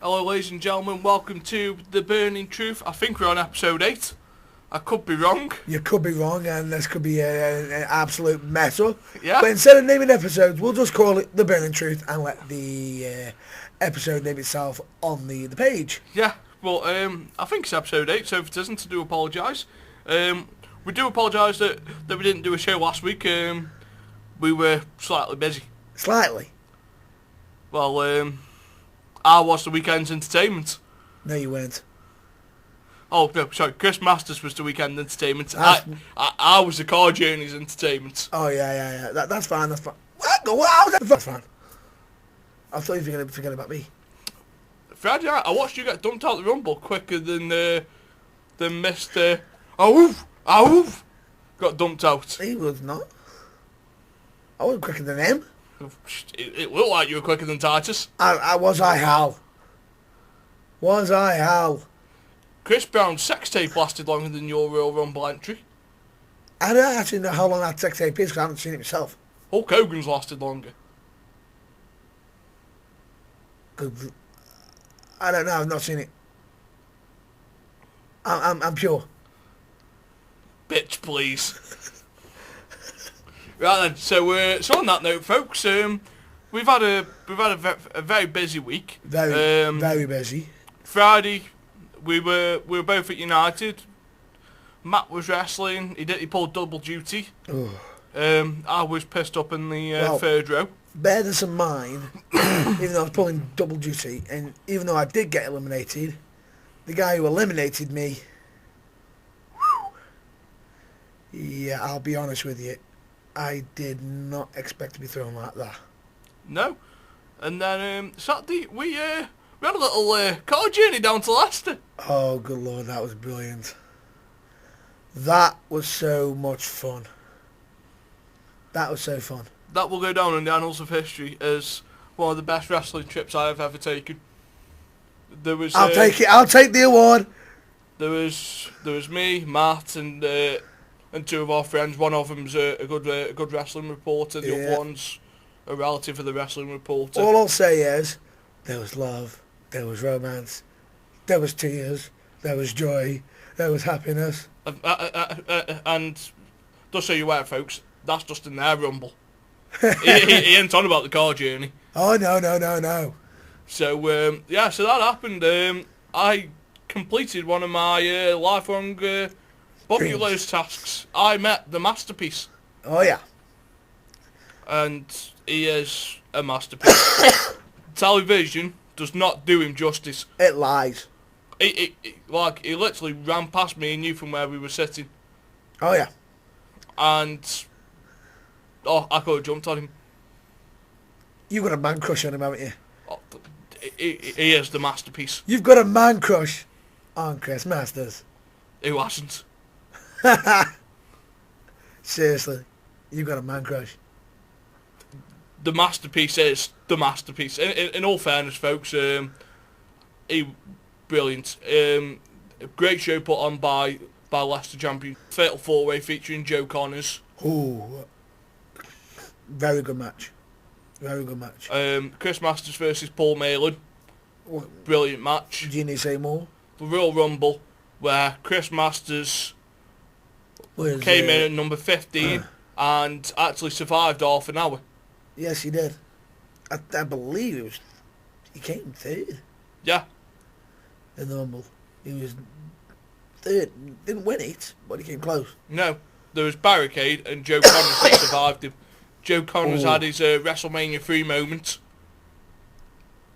Hello ladies and gentlemen, welcome to The Burning Truth. I think we're on episode 8. I could be wrong. You could be wrong, and this could be an absolute mess up. Yeah. But instead of naming episodes, we'll just call it The Burning Truth and let the episode name itself on the page. Yeah, well, I think it's episode 8, so if it isn't, I do apologise. We do apologise that we didn't do a show last week. We were slightly busy. Slightly? Well, I was the weekend's entertainment. No, you weren't. Oh, no, sorry, Chris Masters was the weekend entertainment. I was the car journey's entertainment. Oh, yeah. That's fine, that's fine. That's fine. I thought you were going to forget about me. Friday night, I watched you get dumped out the Rumble quicker than Mr. Oof got dumped out. He was not. I wasn't quicker than him. It looked like you were quicker than Titus. Was I, Hal? Was I, Hal? Chris Brown's sex tape lasted longer than your Royal Rumble entry. I don't actually know how long that sex tape is because I haven't seen it myself. Hulk Hogan's lasted longer. I don't know, I've not seen it. I'm pure. Bitch, please. Right then, so on that note, folks, we've had a very busy week. Very busy. Friday, we were both at United. Matt was wrestling. He pulled double duty. I was pissed up in the third row. Bear this in mind, even though I was pulling double duty, and even though I did get eliminated, the guy who eliminated me, yeah, I'll be honest with you, I did not expect to be thrown like that. No. And then Saturday, we had a little car journey down to Leicester. Oh, good Lord, that was brilliant. That was so much fun. That was so fun. That will go down in the annals of history as one of the best wrestling trips I have ever taken. There was I'll take it. I'll take the award. There was me, Matt, and two of our friends. One of them's a good wrestling reporter. The other one's a relative of the wrestling reporter. All I'll say is, there was love, there was romance, there was tears, there was joy, there was happiness. And just so you're aware, folks, that's just in their Rumble. he ain't on about the car journey. Oh, no. So, so that happened. I completed one of my lifelong bucket list tasks. I met the masterpiece. Oh, yeah. And he is a masterpiece. Television does not do him justice. It lies. He literally ran past me and you from where we were sitting. Oh, yeah. And I could have jumped on him. You've got a man crush on him, haven't you? He is the masterpiece. You've got a man crush on Chris Masters. Who hasn't? Seriously, you've got a man crush. The masterpiece is the masterpiece. In all fairness, folks, brilliant. A great show put on by Leicester champion. Fatal 4-way featuring Joe Connors. Ooh, very good match. Very good match. Chris Masters versus Paul Malin. Brilliant match. Do you need to say more? The Royal Rumble, where Chris Masters came in at number 15 and actually survived half an hour. Yes, he did. I believe he came third. Yeah. In the Rumble. He was third. Didn't win it, but he came close. No. There was Barricade and Joe Connors that survived him. Joe Connors had his WrestleMania 3 moment.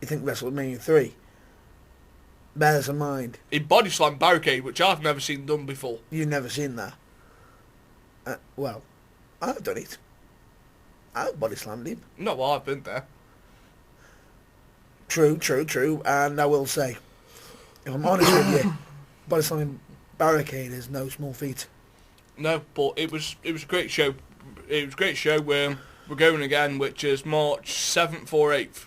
You think WrestleMania 3? Bear this in mind. He body slammed Barricade, which I've never seen done before. You've never seen that? Well, I've done it. I've body slammed him. No, well, I've been there. True. And I will say, if I'm honest with you, body slamming Barricade is no small feat. No, but it was a great show. It was a great show. We're going again, which is March 7th or 8th.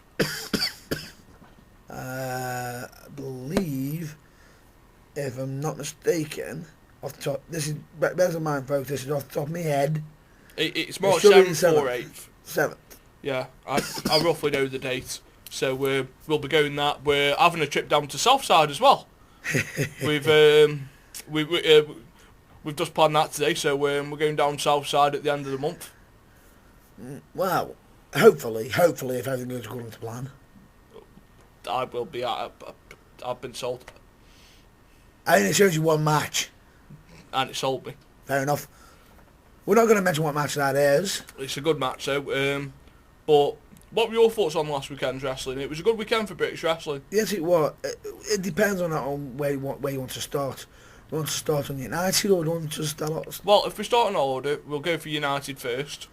I believe, if I'm not mistaken, off the top, this is, bear in mind, folks, this is off the top of my head. It's March 7th or 8th. 7th. Yeah, I roughly know the date. So we'll be going that. We're having a trip down to Southside as well. We've just planned that today, so we're going down Southside at the end of the month. Well, hopefully, if everything goes according to plan. I will be. I've been sold. I only showed you one match. And it sold me. Fair enough. We're not going to mention what match that is. It's a good match, though. But what were your thoughts on last weekend's wrestling? It was a good weekend for British wrestling. Yes, it was. It depends on where you want to start. Do you want to start on United or do you want to start? Well, if we start in order, we'll go for United first.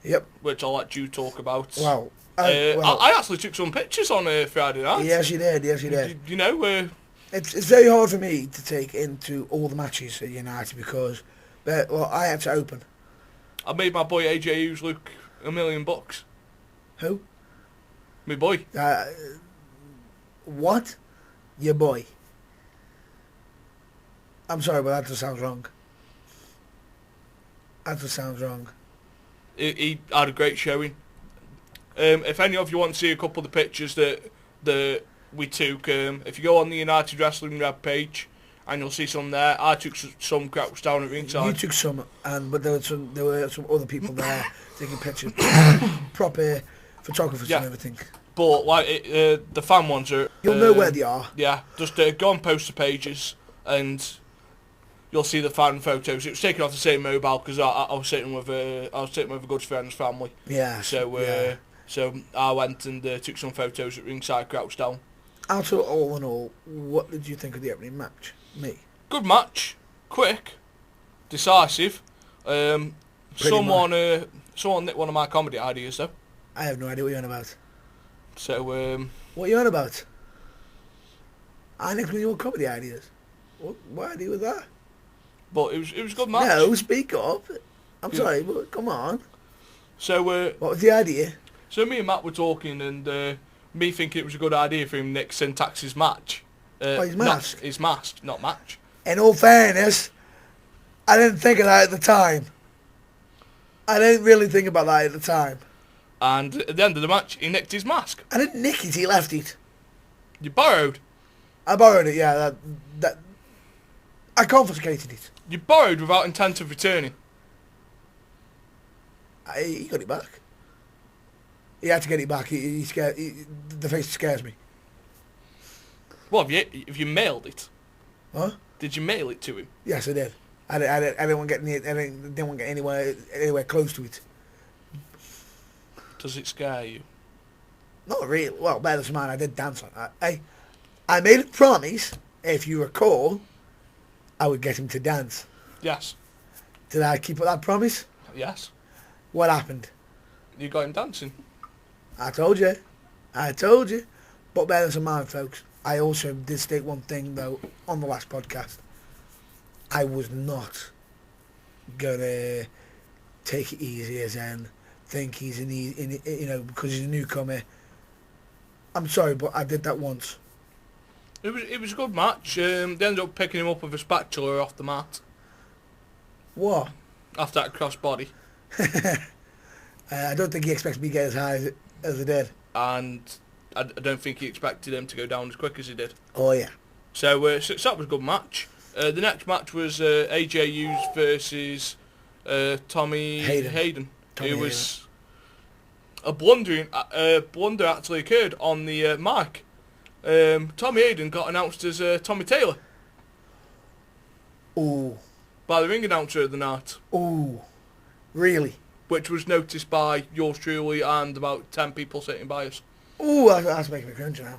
Yep. Which I'll let you talk about. Well, I actually took some pictures on Friday night. Yes, you did. Yes, you did. You know, it's very hard for me to take into all the matches at United because, I had to open. I made my boy AJ Hughes look $1 million. Who? My boy. What? Your boy. I'm sorry, but that just sounds wrong. That just sounds wrong. He had a great showing. If any of you want to see a couple of the pictures that we took, if you go on the United Wrestling Red page, and you'll see some there. I took some crouched down at ringside. You took some, but there were some other people there taking pictures, proper photographers and everything. But like the fan ones are. You'll know where they are. Yeah, just go on poster pages and you'll see the fan photos. It was taken off the same mobile because I was sitting with a good friend's family. Yeah. So I went and took some photos at ringside, crouched down. Also, all in all, what did you think of the opening match? Me. Good match, quick, decisive. Someone nicked one of my comedy ideas though. I have no idea what you're on about. So what are you on about? I nicked one of your comedy ideas. What idea was that? But it was a good match. No, speak up. I'm sorry, but come on. So what was the idea? So me and Matt were talking, and me thinking it was a good idea for him to nick Syntax's match. His mask? His mask, not match. In all fairness, I didn't think of that at the time. I didn't really think about that at the time. And at the end of the match, he nicked his mask. I didn't nick it, he left it. You borrowed? I borrowed it, yeah. I confiscated it. You borrowed without intent of returning? He got it back. He had to get it back. He scared. The face scares me. Well, have you mailed it? Huh? Did you mail it to him? Yes, I did. I didn't want to get didn't want to get anywhere close to it. Does it scare you? Not really. Well, better than mine. I did dance on that. I made a promise. If you recall, I would get him to dance. Yes. Did I keep that promise? Yes. What happened? You got him dancing. I told you. But better than mine, folks. I also did state one thing, though, on the last podcast. I was not going to take it easy as in think he's because he's a newcomer. I'm sorry, but I did that once. It was a good match. They ended up picking him up with a spatula off the mat. What? After that crossbody. I don't think he expected me to get as high as he did. And I don't think he expected him to go down as quick as he did. Oh, yeah. So that was a good match. The next match was AJ Hughes versus Tommy Hayden. It was a blunder actually occurred on the mic. Tommy Hayden got announced as Tommy Taylor. Ooh. By the ring announcer of the night. Ooh. Really? Which was noticed by yours truly and about 10 people sitting by us. Ooh, that's making me cringe now.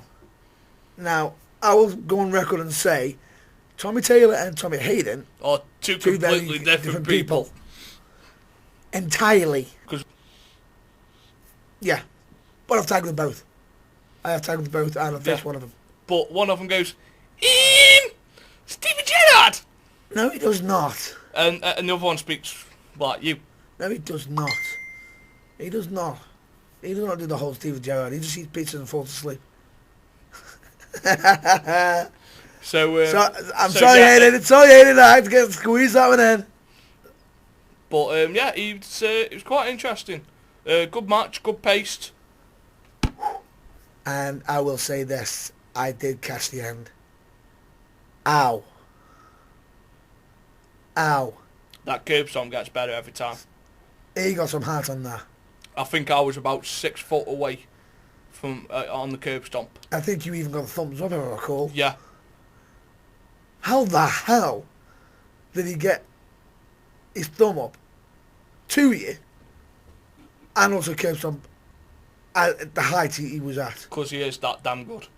Now, I will go on record and say Tommy Taylor and Tommy Hayden are two completely different people. Entirely. Cause yeah. But I've tagged them both. I have tagged them both and I've faced one of them. But one of them goes, Stephen Gerrard! No, he does not. And the other one speaks like you. No, he does not. He does not. He does not do the whole Stephen Gerrard. He just eats pizza and falls asleep. So I'm sorry, Hayden. It's sorry, Hayden. I had to get squeeze that one in. But it was quite interesting. Good match, good paced. And I will say this, I did catch the end. Ow. Ow. That curb stomp gets better every time. He got some heart on that. I think I was about 6 foot away from on the curb stomp. I think you even got a thumbs up, if I recall. Yeah. How the hell did he get his thumb up to you and also curb stomp at the height he was at? Because he is that damn good.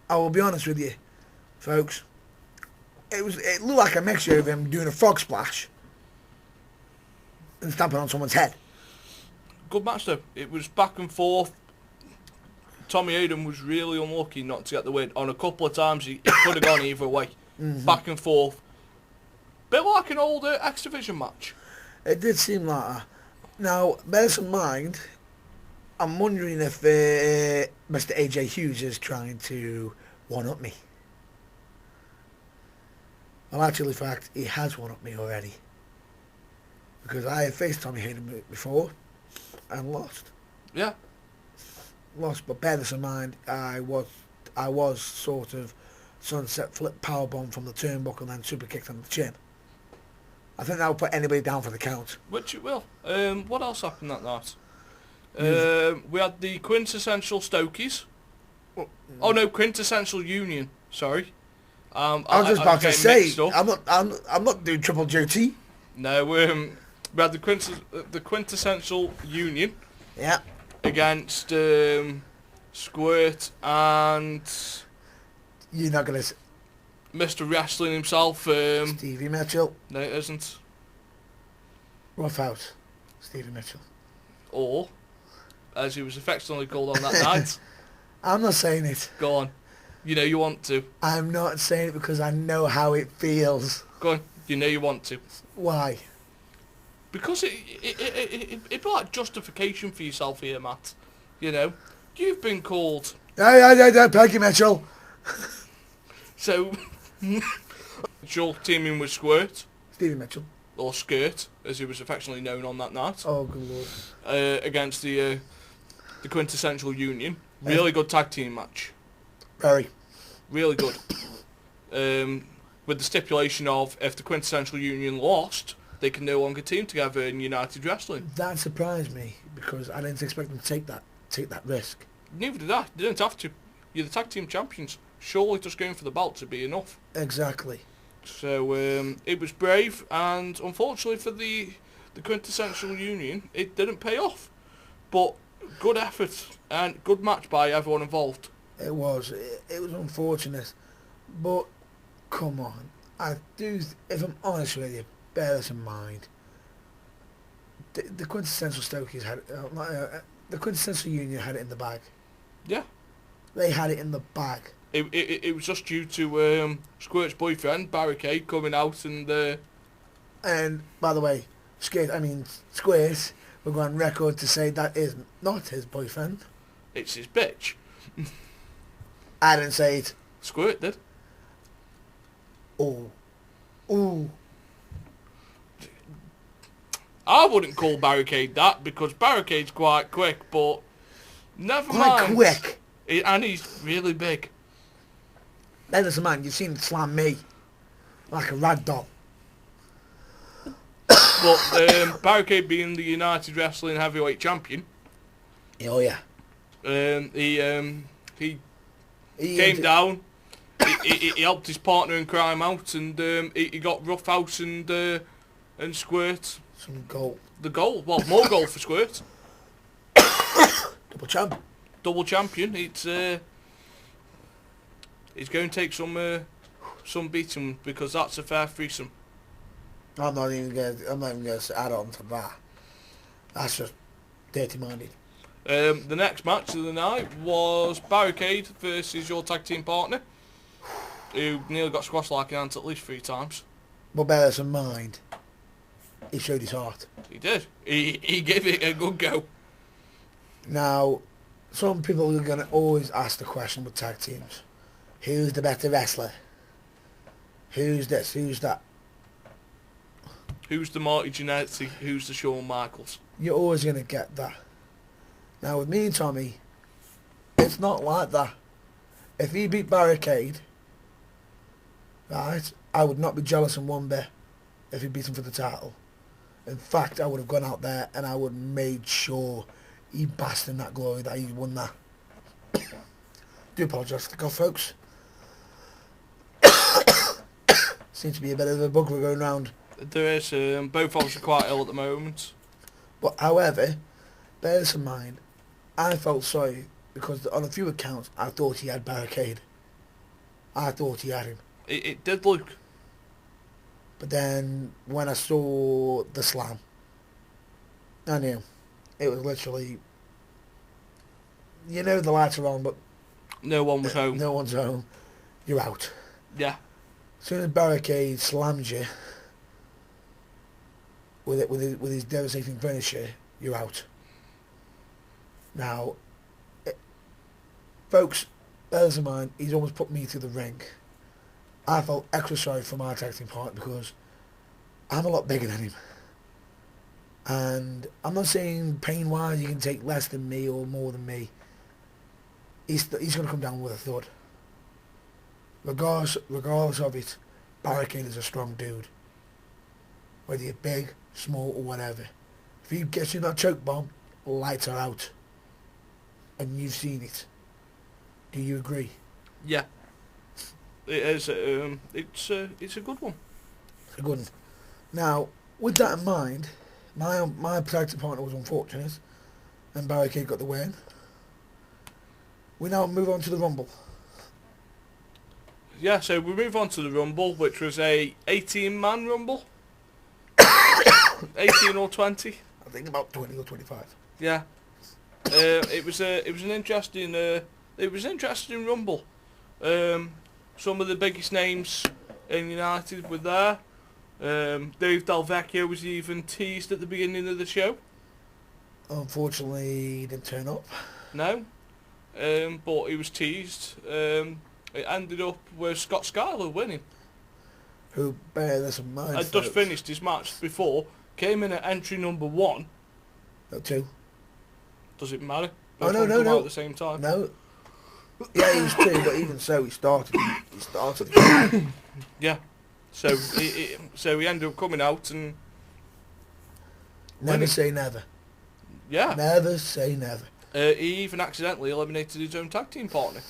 I will be honest with you, folks. It looked like a mixture of him doing a frog splash and stamping on someone's head. Good match though. It was back and forth. Tommy Hayden was really unlucky not to get the win. On a couple of times he could have gone either way. Mm-hmm. Back and forth. Bit like an older X Division match. It did seem like that. Now, bear some mind, I'm wondering if Mr. AJ Hughes is trying to one-up me. Well, actually, in fact, he has one-up me already. Because I have faced Tommy Hayden before and lost. Yeah. Lost, but bear this in mind, I was sort of sunset flip powerbomb from the turnbuckle and then super kicked on the chin. I think that would put anybody down for the count. Which it will. What else happened that night? We had the quintessential Stokies. Oh no, quintessential Union. Sorry. I was just about to say, I'm not doing triple duty. No, we had the quintessential Union. Yeah. Against Squirt and you're not gonna Mr. Wrestling himself. Stevie Mitchell. No, it isn't. Rough House. Stevie Mitchell. Or, as he was affectionately called on that night. I'm not saying it. Go on. You know you want to. I'm not saying it because I know how it feels. Go on. You know you want to. Why? Because it'd be like justification for yourself here, Matt. You know, you've been called. Yeah, Peggy Mitchell. So, Joel teaming with Squirt. Stevie Mitchell. Or Skirt, as he was affectionately known on that night. Oh, good lord. Against the quintessential Union. Really good tag team match. Very. Really good. With the stipulation of if the quintessential Union lost, they can no longer team together in United Wrestling. That surprised me because I didn't expect them to take that risk. Neither did I. They didn't have to. You're the tag team champions. Surely just going for the belt would be enough. Exactly. So it was brave, and unfortunately for the quintessential Union, it didn't pay off. But good effort and good match by everyone involved. It was. It was unfortunate, but come on. I do. If I'm honest with you, bear this in mind. The quintessential Stokies had the quintessential Union had it in the bag. Yeah. They had it in the bag. It was just due to Squirt's boyfriend Barricade coming out and. And by the way, Squirt, we're going on record to say that is not his boyfriend. It's his bitch. I didn't say it. Squirt did. Oh. Ooh. I wouldn't call Barricade that because Barricade's quite quick, but never mind. Quite quick. And he's really big. Then there's a man, you've seen him slam me like a rag doll. But Barricade being the United Wrestling Heavyweight Champion. Oh yeah. He came down. He helped his partner in crime out, and he got Rough House and Squirt. Some goal. The goal. Well, more goal for Squirt. Double champ. Double champion. He's going to take some beating because that's a fair threesome. I'm not even going to add on to that. That's just dirty-minded. The next match of the night was Barricade versus your tag team partner, who nearly got squashed like an ant at least 3 times. But bear this in mind, he showed his heart. He did. He gave it a good go. Now, some people are going to always ask the question with tag teams. Who's the better wrestler? Who's this? Who's that? Who's the Marty Jannetty? Who's the Shawn Michaels? You're always going to get that. Now, with me and Tommy, if it's not like that. If he beat Barricade, right, I would not be jealous in one bit if he beat him for the title. In fact, I would have gone out there and I would have made sure he basked in that glory that he won that. Do apologise for the cough, folks. Seems to be a bit of a bug going round. There is, both of us are quite ill at the moment. But however, bear this in mind, I felt sorry because on a few accounts I thought he had Barricade. I thought he had him. It did look. But then when I saw the slam, I knew. It was literally, you know the lights are on, but no one was home. No one's home. You're out. Yeah. As soon as Barricade slams you with his devastating finisher, you're out. Now, folks, bear this in mind, he's almost put me through the ring. I felt extra sorry for my tag team partner because I'm a lot bigger than him. And I'm not saying pain-wise he can take less than me or more than me. He's going to come down with a thud. Regardless of it, Barricade is a strong dude. Whether you're big, small or whatever. If he gets you that choke bomb, lights are out. And you've seen it. Do you agree? Yeah. It is. It's a good one. It's a good one. Now, with that in mind, my tag team partner was unfortunate, and Barricade got the win. We now move on to the Rumble. Yeah, so we move on to the Rumble, which was a 18-man Rumble. 18 or 20. I think about 20 or 25. Yeah. It was an interesting Rumble. Some of the biggest names in United were there. Dave Del Vecchio was even teased at the beginning of the show. Unfortunately, he didn't turn up. No. But he was teased. It ended up with Scott Schuyler winning. Who, bear this in mind, had just finished his match before, came in at entry number 1. No, 2. Does it matter? Oh, Both no. out at the same time. No. Yeah, he was 2, but even so, he started. He started. Yeah. So he ended up coming out and never winning. say never. Yeah. Never say never. He even accidentally eliminated his own tag team partner.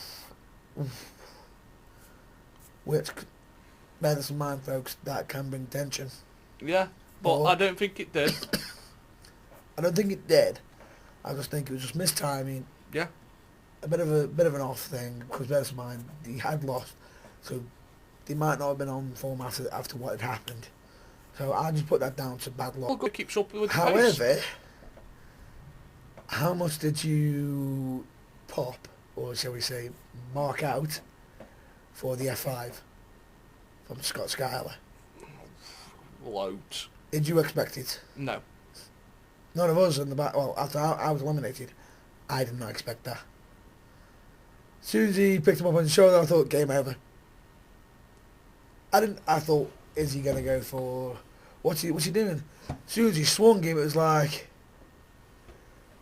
Which, bear this in mind, folks, that can bring tension. Yeah, but I don't think it did. I don't think it did. I just think it was just mistiming. Yeah. A bit of an off thing, because bear this in mind, he had lost, so they might not have been on form after what had happened. So I just put that down to bad luck. Well, good keeps up with the However, pace. how much did you pop, or shall we say, mark out for the F5 from Scott Schuyler? Loads. Did you expect it? No. None of us in the back. Well, after I was eliminated, I did not expect that. As soon as he picked him up on his shoulder, I thought game over. I thought, is he gonna go for what's he doing? As soon as he swung him, it was like,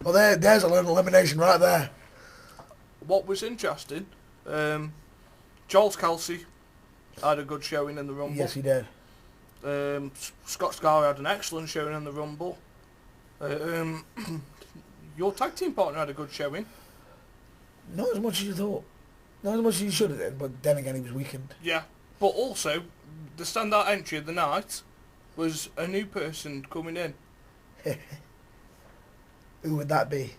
well, there's a little elimination right there. What was interesting, Joel Kelsey had a good showing in the Rumble. Yes, he did. Scott Schuyler had an excellent showing in the Rumble. Your tag team partner had a good showing. Not as much as you thought. Not as much as you should have done, but then again, he was weakened. Yeah, but also, the standout entry of the night was a new person coming in. Who would that be?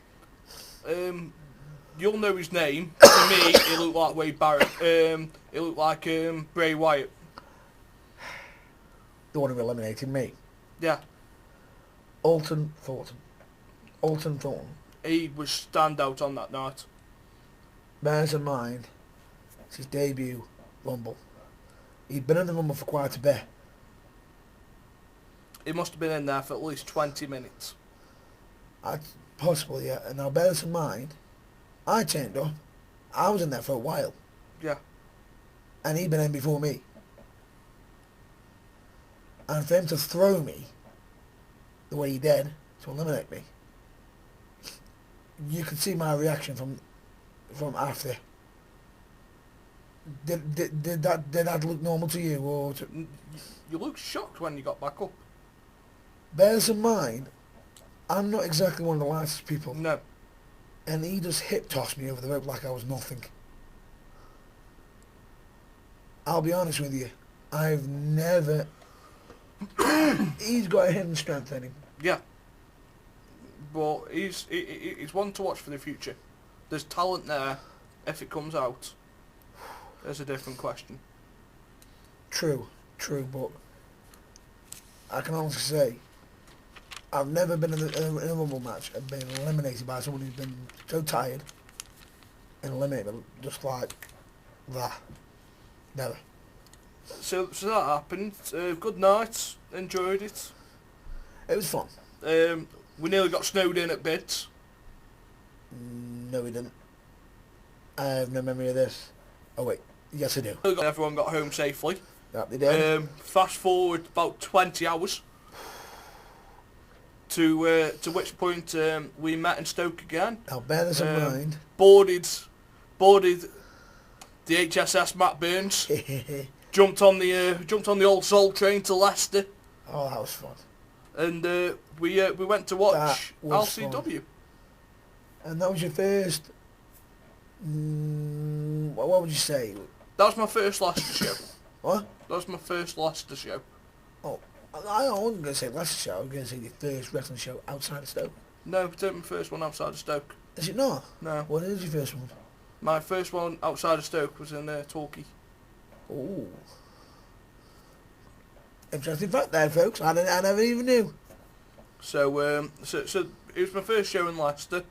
You'll know his name. To me, he looked like Wade Barrett. He looked like Bray Wyatt. The one who eliminated me. Yeah. Alton Thornton. Alton Thornton. He was standout on that night. Bears in mind, it's his debut Rumble. He'd been in the Rumble for quite a bit. He must have been in there for at least 20 minutes. Possibly, yeah. And now bear this in mind, I turned up. I was in there for a while. Yeah. And he'd been in before me. And for him to throw me the way he did, to eliminate me, you could see my reaction from from after. Did that look normal to you, or You looked shocked when you got back up. bear this in mind? I'm not exactly one of the lightest people, No. and he just hip tossed me over the rope like I was nothing. I'll be honest with you, I've never. He's got a hidden strength in him. Yeah. But he's one to watch for the future. There's talent there. If it comes out, there's a different question. True, but I can honestly say I've never been in a Rumble match and been eliminated by someone who's been so tired and eliminated just like that. Never. So that happened. Good night. Enjoyed it. It was fun. We nearly got snowed in at bits. No, we didn't. I have no memory of this. Oh wait, yes I do. Everyone got home safely. Yep, they did. Fast forward about 20 hours to which point we met in Stoke again. Now bear this in mind. Boarded the HSS Matt Burns. jumped on the old Soul train to Leicester. Oh, that was fun. And we went to watch LCW. Fun. And that was your first. What would you say? That was my first Leicester show. What? That was my first Leicester show. Oh, I wasn't going to say Leicester show. I was going to say your first wrestling show outside of Stoke. No, it wasn't my first one outside of Stoke. Is it not? No. What is your first one? My first one outside of Stoke was in Torquay. Oh. Interesting fact there, folks. I never even knew. So, so it was my first show in Leicester.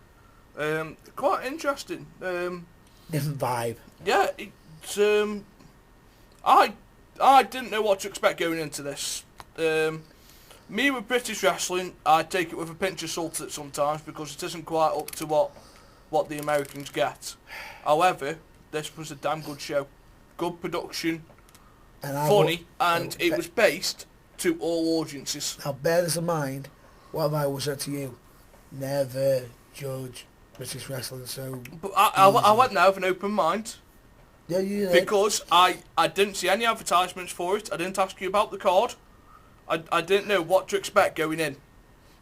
Quite interesting. Different vibe. Yeah, it's I didn't know what to expect going into this. Me with British wrestling, I take it with a pinch of salt at sometimes because it isn't quite up to what the Americans get. However, this was a damn good show. Good production, funny, and it was based to all audiences. Now bear this in mind, what have I always said to you? Never judge British wrestling so But I went there with an open mind. Yeah, you did. Because I didn't see any advertisements for it. I didn't ask you about the card. I didn't know what to expect going in.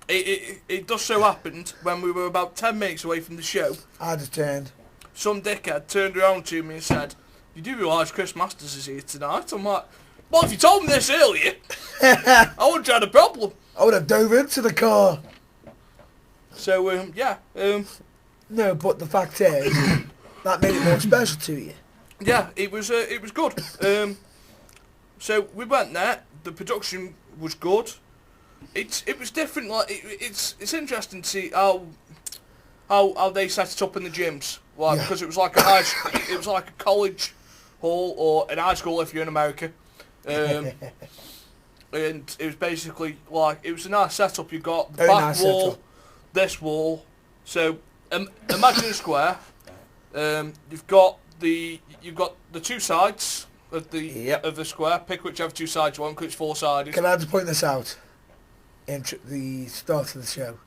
It just so happened when we were about 10 minutes away from the show, I just turned. some dickhead turned around to me and said, "You do realise Chris Masters is here tonight?" I'm like, "Well, if you told me this earlier, I wouldn't have had a problem." I would have dove into the car. So, yeah. No, but the fact is, that made it more special to you. Yeah, it was good. So we went there. The production was good. It was different. Like it's interesting to see how they set it up in the gyms. Like because it was like it was like a college hall or an high school if you're in America. And it was basically like it was a nice setup. You got the back wall, this wall. So imagine a square. You've got the two sides of the square. Pick whichever two sides you want, because it's four-sided. Can I just point this out? The start of the show,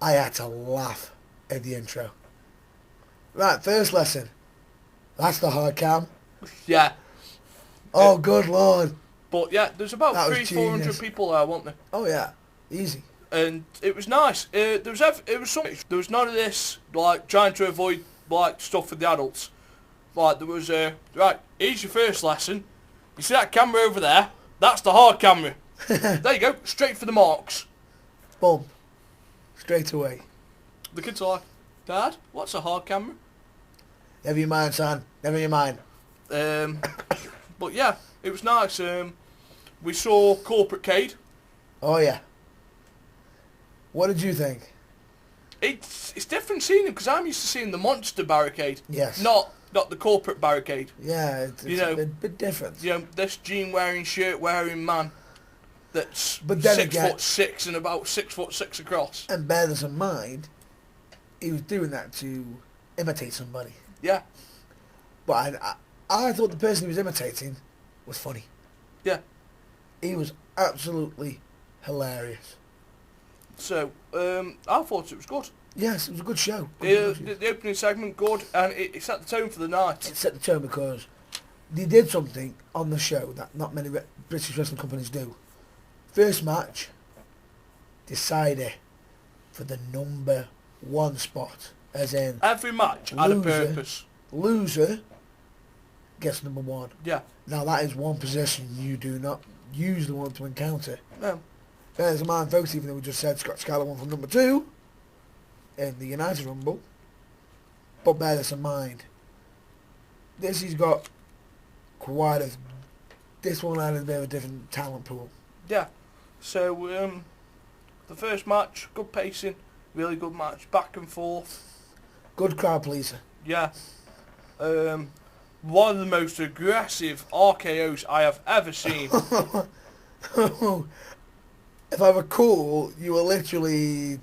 I had to laugh at the intro. Right, first lesson. That's the hard cam. Yeah. Oh, good lord. But yeah, there's about 300-400 people there, weren't there? Oh yeah, easy. And it was nice. There was none of this like trying to avoid like stuff for the adults. Like there was right. Here's your first lesson. You see that camera over there? That's the hard camera. There you go, straight for the marks. Boom. Straight away. The kids are like, "Dad, what's a hard camera?" Never you mind, son. Never you mind. But yeah, it was nice. We saw Corporate Cade. Oh yeah. What did you think? It's different seeing him because I'm used to seeing the monster barricade. Yes. Not the corporate barricade. Yeah, it's a bit different. You know, this jean wearing, shirt wearing man that's but then 6'6" and about 6'6" across. And bear this in mind, he was doing that to imitate somebody. Yeah. But I thought the person he was imitating was funny. Yeah. He was absolutely hilarious. So, I thought it was good. Yes, it was a good show. The opening segment, good, and it set the tone for the night. It set the tone because they did something on the show that not many British wrestling companies do. First match, decided for the number 1 spot, as in every match had a purpose. Loser gets number 1. Yeah. Now that is one position you do not usually want to encounter. No. There's a man, folks, even though we just said Scott Skyler won from number 2 in the United Rumble. But bear this in mind. This has got quite a... This one had a bit of a different talent pool. Yeah. So, the first match, good pacing, really good match, back and forth. Good crowd pleaser. Yeah. One of the most aggressive RKOs I have ever seen. If I recall, you were literally...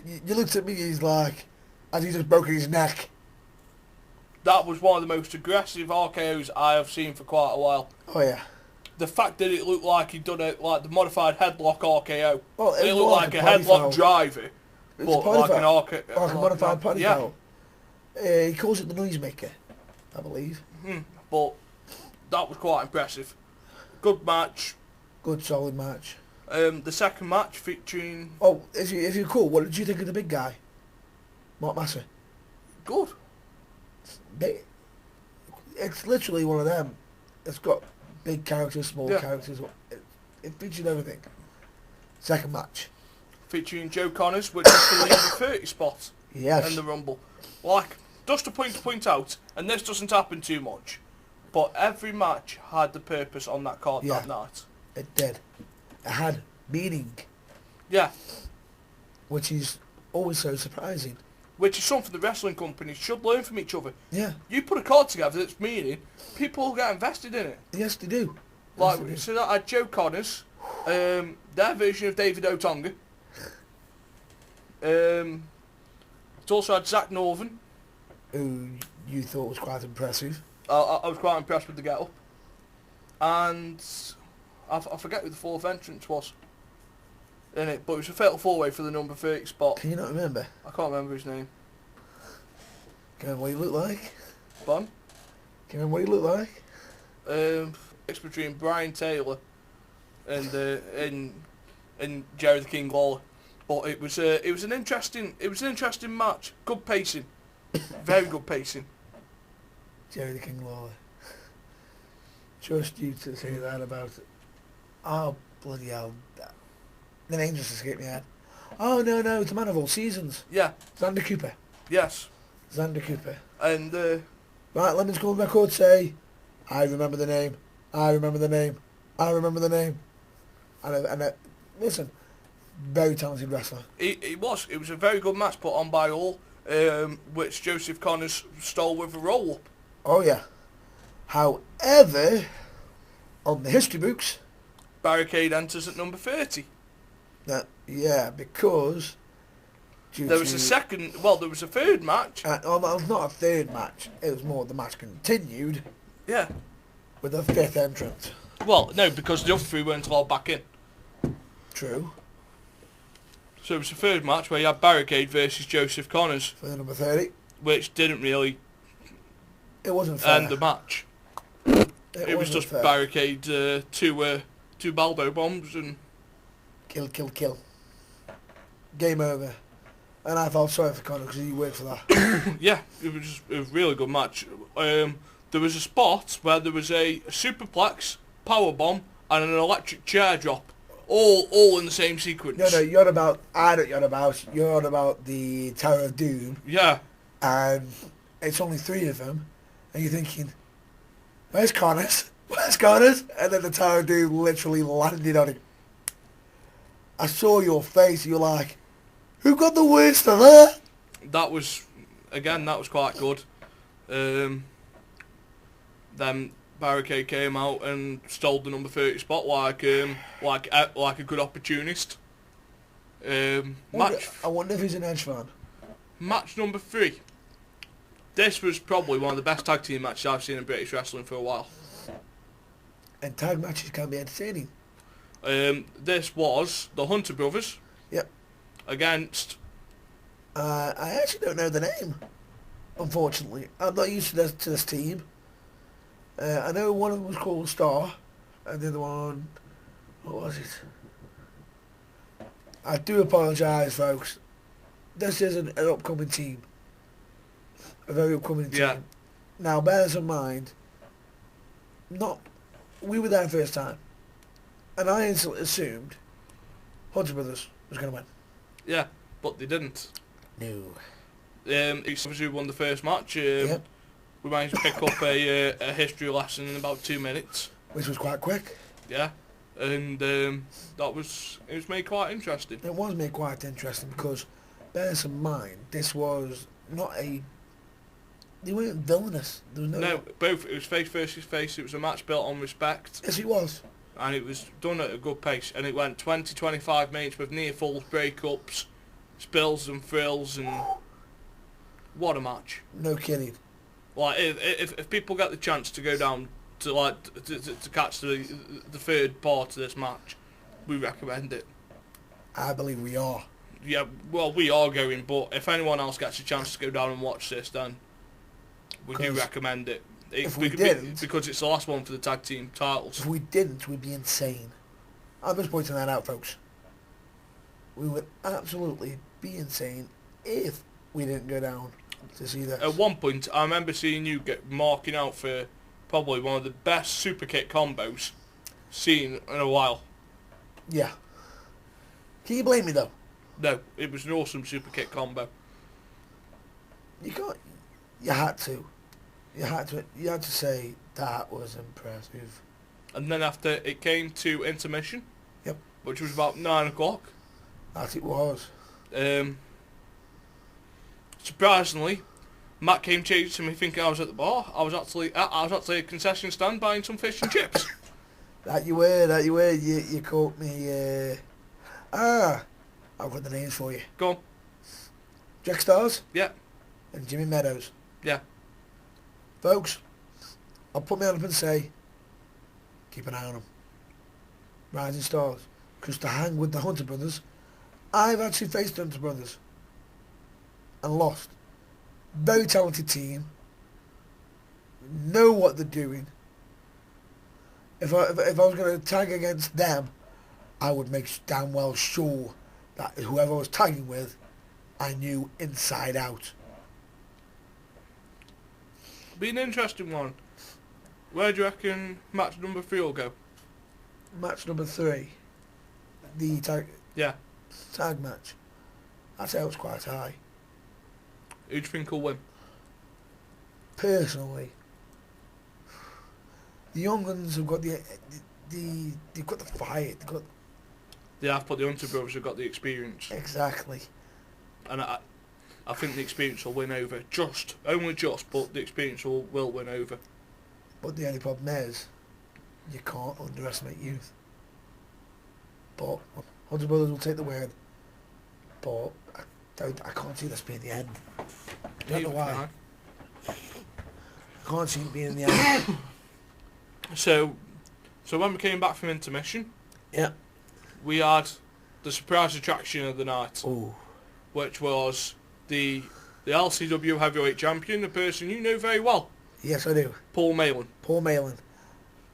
You looked at me, he's like, as he just broke his neck. That was one of the most aggressive RKOs I have seen for quite a while. Oh, yeah. The fact that it looked like he'd done it like the modified headlock RKO. Well, it looked like a headlock driver. But like an like a modified body yeah. foul. He calls it the noisemaker, I believe. But that was quite impressive. Good match. Good solid match. The second match featuring... Oh, if you recall, what did you think of the big guy? Mark Massey. Good. It's literally one of them. It's got big characters, small characters. It featured everything. Second match. Featuring Joe Connors, which is the lead 30 spot in the Rumble. Like, just a point to point out, and this doesn't happen too much, but every match had the purpose on that card that night. It did. It had meaning. Yeah. Which is always so surprising. Which is something the wrestling companies should learn from each other. Yeah. You put a card together that's meaning, people will get invested in it. Yes, they do. Like, so that had Joe Connors, their version of David Otunga. It also had Zach Northern. Who you thought was quite impressive. I was quite impressed with the get-up. And I forget who the fourth entrance was in it, but it was a fatal four-way for the number 30 spot. Can you not remember? I can't remember his name. Can you remember what he looked like? Fun. Can you remember what he looked like? It's between Brian Taylor and Jerry the King Lawler. But it was an interesting match. Good pacing. Very good pacing. Jerry the King Lawler. Just you to say that about it. Oh, bloody hell. The name just escaped me out. Oh, no, it's a man of all seasons. Yeah. Xander Cooper. Yes. Xander Cooper. And, right, let me just go on record say, I remember the name. I remember the name. I remember the name. And listen, very talented wrestler. It was a very good match put on by all, which Joseph Connors stole with a roll-up. Oh, yeah. However, on the history books... Barricade enters at number 30. Because... There was a third match. That was not a third match. It was more the match continued. Yeah. With a fifth entrant. Well, no, because the other three weren't allowed back in. True. So it was a third match where you had Barricade versus Joseph Connors. For the number 30. Which didn't really... It wasn't fair. End the match. It was just fair. Barricade, two Baldo bombs and... Kill. Game over. And I felt sorry for Connor because he worked for that. Yeah, it was a really good match. There was a spot where there was a superplex, powerbomb, and an electric chair drop, all in the same sequence. No, you're about the Tower of Doom. Yeah. And it's only 3 of them, and you're thinking, where's Connors? Where's Connors? And then the Tower of Doom literally landed on him. I saw your face, you're like, who got the worst of that? That was quite good. Then Barricade came out and stole the number 30 spot like a good opportunist. I wonder if he's an Edge fan. Match number 3. This was probably one of the best tag team matches I've seen in British wrestling for a while. And tag matches can be entertaining. This was the Hunter Brothers. Yep. Against I actually don't know the name, unfortunately. I'm not used to this team. I know one of them was called Star, and the other one, what was it? I do apologise, folks. This is an upcoming team. A very upcoming team. Yeah. Now, bear this in mind, we were there first time, and I instantly assumed Hunter Brothers was going to win. Yeah, but they didn't. No. It's obviously won the first match. Yep. We managed to pick up a history lesson in about 2 minutes. Which was quite quick. Yeah, and it was made quite interesting. It was made quite interesting because, bear this in mind, this was not a... They weren't villainous. There was No, both. It was face versus face. It was a match built on respect. Yes, it was. And it was done at a good pace. And it went 20-25 minutes with near falls, breakups, spills and thrills, and what a match! No kidding. Like if people get the chance to go down to to catch the third part of this match, we recommend it. I believe we are. Yeah, well, we are going, but if anyone else gets a chance to go down and watch this, then we do recommend it. If we didn't... Because it's the last one for the tag team titles. If we didn't, we'd be insane. I'm just pointing that out, folks. We would absolutely be insane if we didn't go down to see this. At one point, I remember seeing you get marking out for probably one of the best super kick combos seen in a while. Yeah. Can you blame me, though? No, it was an awesome super kick combo. You can't... You had to. You had to say that was impressive. And then after it came to intermission, yep, which was about 9 o'clock. That it was. Surprisingly, Matt came chasing to me thinking I was at the bar. I was actually at a concession stand buying some fish and chips. That you were. You caught me. I've got the names for you. Go on. Jack Stars. Yeah. And Jimmy Meadows. Yeah. Folks, I'll put my hand up and say, keep an eye on them. Rising stars. Because to hang with the Hunter Brothers, I've actually faced the Hunter Brothers and lost. Very talented team. Know what they're doing. If I was going to tag against them, I would make damn well sure that whoever I was tagging with, I knew inside out. Be an interesting one. Where do you reckon match number 3 will go? Match number 3. The tag... Yeah. Tag match. I'd say it was quite high. Who do you think will win? Personally, the young ones have got they've got the fire. They have, but the Hunter Brothers have got the experience. Exactly. And I think the experience will win over. Only just, but the experience will win over. But the only problem is, you can't underestimate youth. But Hunter Brothers will take the win. But I can't see this being the end. I don't know why. I can't see it being the end. So when we came back from intermission, yeah, we had the surprise attraction of the night. Ooh. Which was the LCW heavyweight champion, a person you know very well. Yes, I do. Paul Malin. Paul Malin.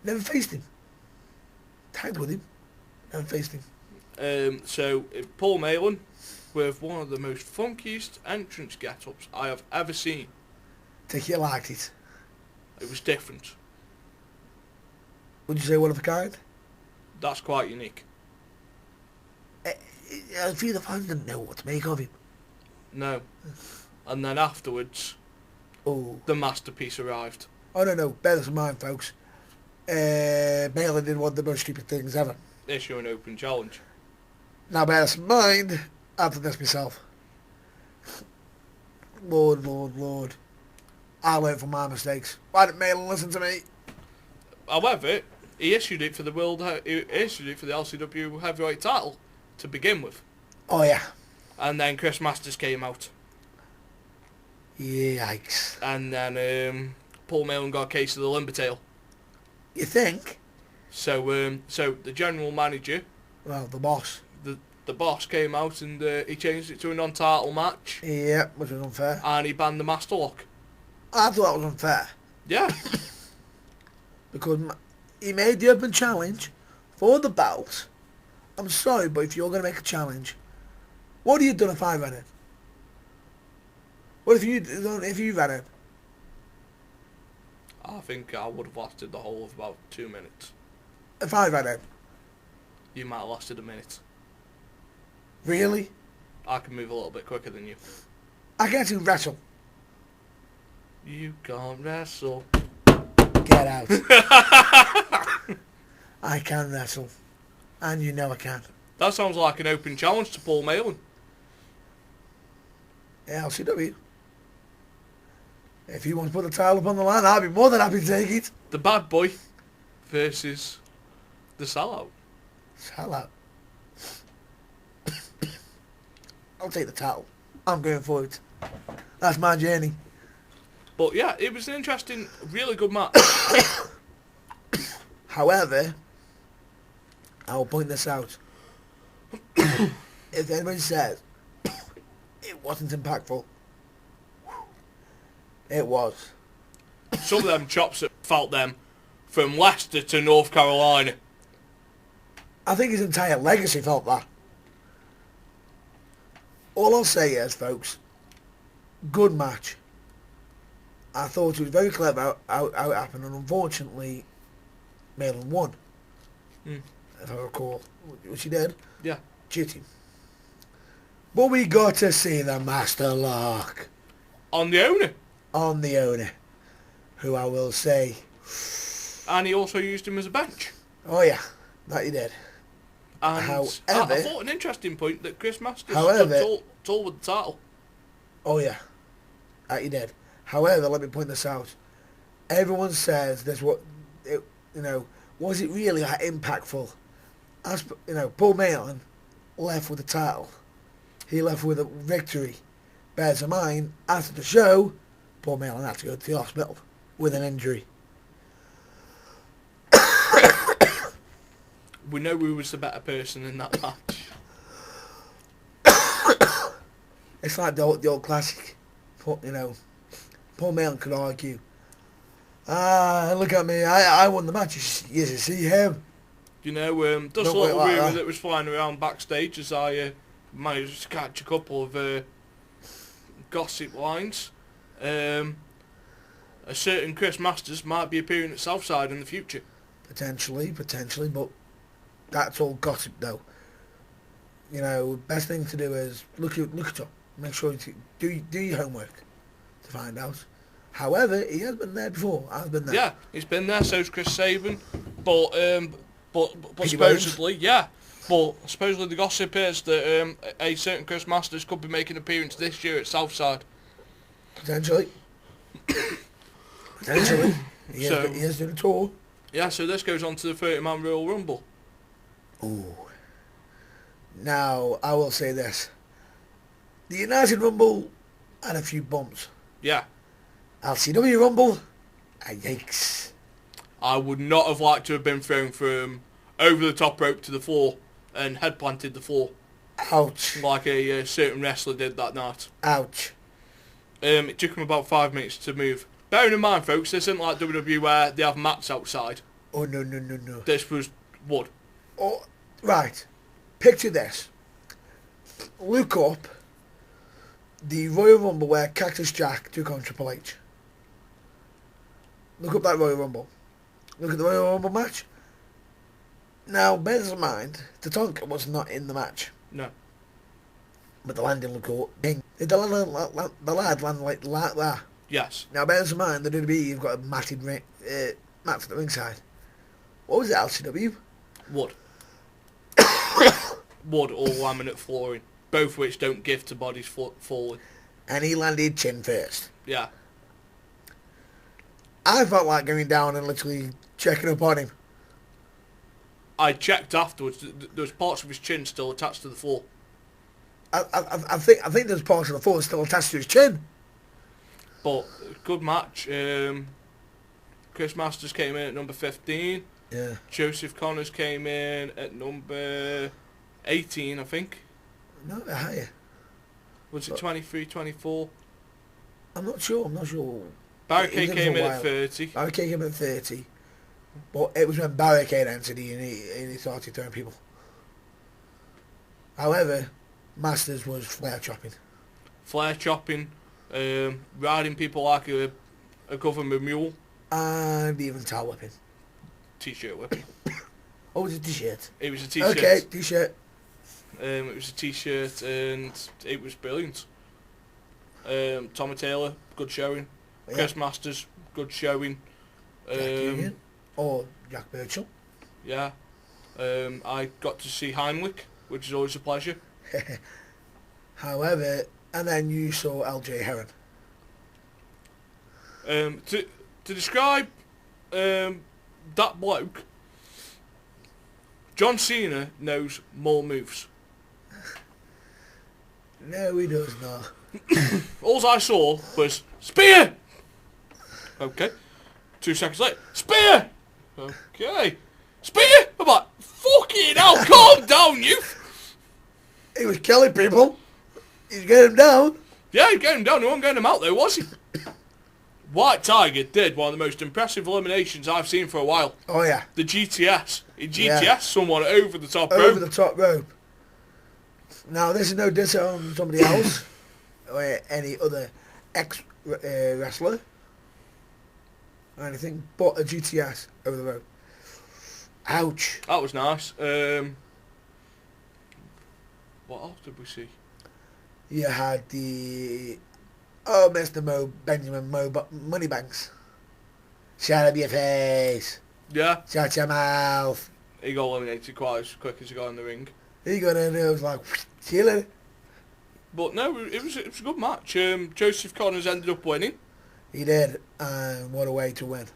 Never faced him. Tagged with him. Never faced him. So Paul Malin, with one of the most funkiest entrance get-ups I have ever seen. Think you liked it? It was different. Would you say one of a kind? That's quite unique. A few of the fans didn't know what to make of him. No. And then afterwards, the masterpiece arrived. Oh, no. Bear this in mind, folks. Malin did one of the most stupid things ever. Issue an open challenge. Now, bear this in mind, I've done this myself. Lord. I learned from my mistakes. Why didn't Malin listen to me? However, he issued it for the LCW heavyweight title to begin with. Oh, yeah. And then Chris Masters came out. Yikes. And then Paul Malin got a case of the limber tail. You think? So the general manager... Well, the boss. the boss came out and he changed it to a non-title match. Yeah, which was unfair. And he banned the Master Lock. I thought that was unfair. Yeah. Because he made the open challenge for the belt. I'm sorry, but if you're going to make a challenge, what have you done if I ran it? What if you ran it? I think I would have lasted the whole of about 2 minutes. If I ran it? You might have lasted a minute. Really? I can move a little bit quicker than you. I can't even wrestle. You can't wrestle. Get out. I can wrestle. And you know I can. That sounds like an open challenge to Paul Malin. Yeah, LCW. If you want to put the title up on the line, I'll be more than happy to take it. The Bad Boy versus the Sellout. Sellout. I'll take the title. I'm going for it. That's my journey. But yeah, it was an interesting, really good match. However, I will point this out. If anybody says it wasn't impactful, it was. Some of them chops that felt them from Leicester to North Carolina. I think his entire legacy felt that. All I'll say is, folks, good match. I thought it was very clever how it happened, and unfortunately, Malin won. If I recall, which he did. Yeah. Cheating. But we got to see the Master Lock. On the owner. On the owner. Who I will say... And he also used him as a bench. Oh yeah, that he did. And however, I thought an interesting point that Chris Masters however, tall with the title. Oh yeah, that he did. However, let me point this out. Everyone says this. Was it really that impactful? As Paul Malin left with the title. He left with a victory. Bears in mind, after the show, Paul Malin had to go to the hospital with an injury. We know who was the better person in that match. It's like the old classic. Paul Malin could argue, look at me, I won the match. You see him. Just a little rumour that was flying around backstage as I managed to catch a couple of gossip lines. A certain Chris Masters might be appearing at Southside in the future. Potentially, but that's all gossip though. Best thing to do is look it up. Make sure you do your homework to find out. However, he has been there before. I've been there. Yeah, he's been there. So's Chris Sabin, but supposedly, the gossip is that a certain Chris Masters could be making an appearance this year at Southside. Potentially. He is doing a tour. Yeah, so this goes on to the 30-man Royal Rumble. Ooh. Now, I will say this. The United Rumble had a few bumps. Yeah. LCW Rumble, yikes. I would not have liked to have been thrown from over the top rope to the floor and head planted the floor. Ouch. Like a certain wrestler did that night. Ouch. It took him about 5 minutes to move. Bearing in mind, folks, this isn't like WWE where they have mats outside. Oh, no. This was wood. Oh, right. Picture this. Look up the Royal Rumble where Cactus Jack took on Triple H. Look up that Royal Rumble. Look at the Royal Rumble match. Now, bear this in mind, Tatanka was not in the match. No. But the landing looked good. Did the lad land like that? Yes. Now, bear this in mind, the WWE have got a matted mats at the ringside. What was it, LCW? Wood. Wood or laminate flooring. Both which don't give to bodies falling. And he landed chin first. Yeah. I felt like going down and literally checking up on him. I checked afterwards. There was parts of his chin still attached to the floor. I think there's parts of the floor still attached to his chin. But good match. Chris Masters came in at number 15. Yeah. Joseph Connors came in at number 18, I think. No, they're higher. Was it 23, 24? I'm not sure. Barricade came in at 30. Barricade came in at 30. But it was when Barricade entered and he started throwing people. However, Masters was flare chopping. Flare chopping, riding people like a government mule. And even towel whipping. T-shirt whipping. Oh, was it a t-shirt? It was a t-shirt. Okay, t-shirt. It was a t-shirt and it was brilliant. Tommy Taylor, good showing. Yeah. Chris Masters, good showing. Jack Union. Or Jack Birchall. Yeah. I got to see Heimlich, which is always a pleasure. However, and then you saw LJ Heron. To describe that bloke, John Cena knows more moves. No, he does not. All I saw was spear. Okay. 2 seconds later, spear. Okay. Spear. I'm like, fucking hell, calm down, you. He was killing people. He's getting him down. Yeah, he got him down. He wasn't getting him out though, was he? White Tiger did one of the most impressive eliminations I've seen for a while. Oh yeah. The GTS. He GTS someone over the top rope. Over the top rope. Now this is no diss on somebody else or any other ex-wrestler or anything, but a GTS over the rope. Ouch. That was nice. What else did we see? You had the Mr. Benjamin Moneybanks. Shut up your face. Yeah. Shut your mouth. He got eliminated quite as quick as he got in the ring. He got in there, it was like, see you later. But no, it was a good match. Joseph Connors ended up winning. He did, and what a way to win.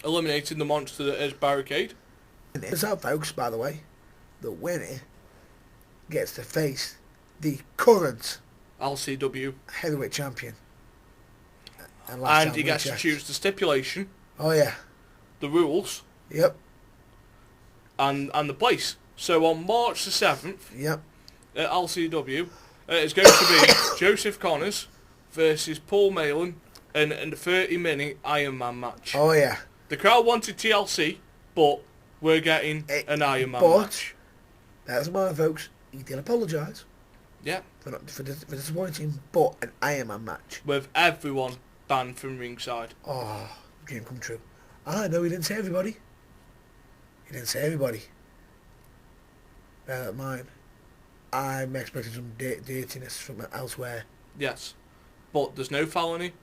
Eliminating the monster that is Barricade. And it's out, folks, by the way. The winner gets to face the current LCW heavyweight champion. And he gets to choose the stipulation. Oh, yeah. The rules. Yep. And the place. So on March the 7th, yep, at LCW, it's going to be Joseph Connors versus Paul Malin in a 30-minute Iron Man match. Oh, yeah. The crowd wanted TLC, but we're getting an Iron Man match. That's mine, folks. He did apologise. Yeah. For disappointing, but an Iron Man match. With everyone banned from ringside. Oh, dream come true. I know he didn't say everybody. He didn't say everybody. Bear that in mind. I'm expecting some dirtiness from elsewhere. Yes. But there's no felony.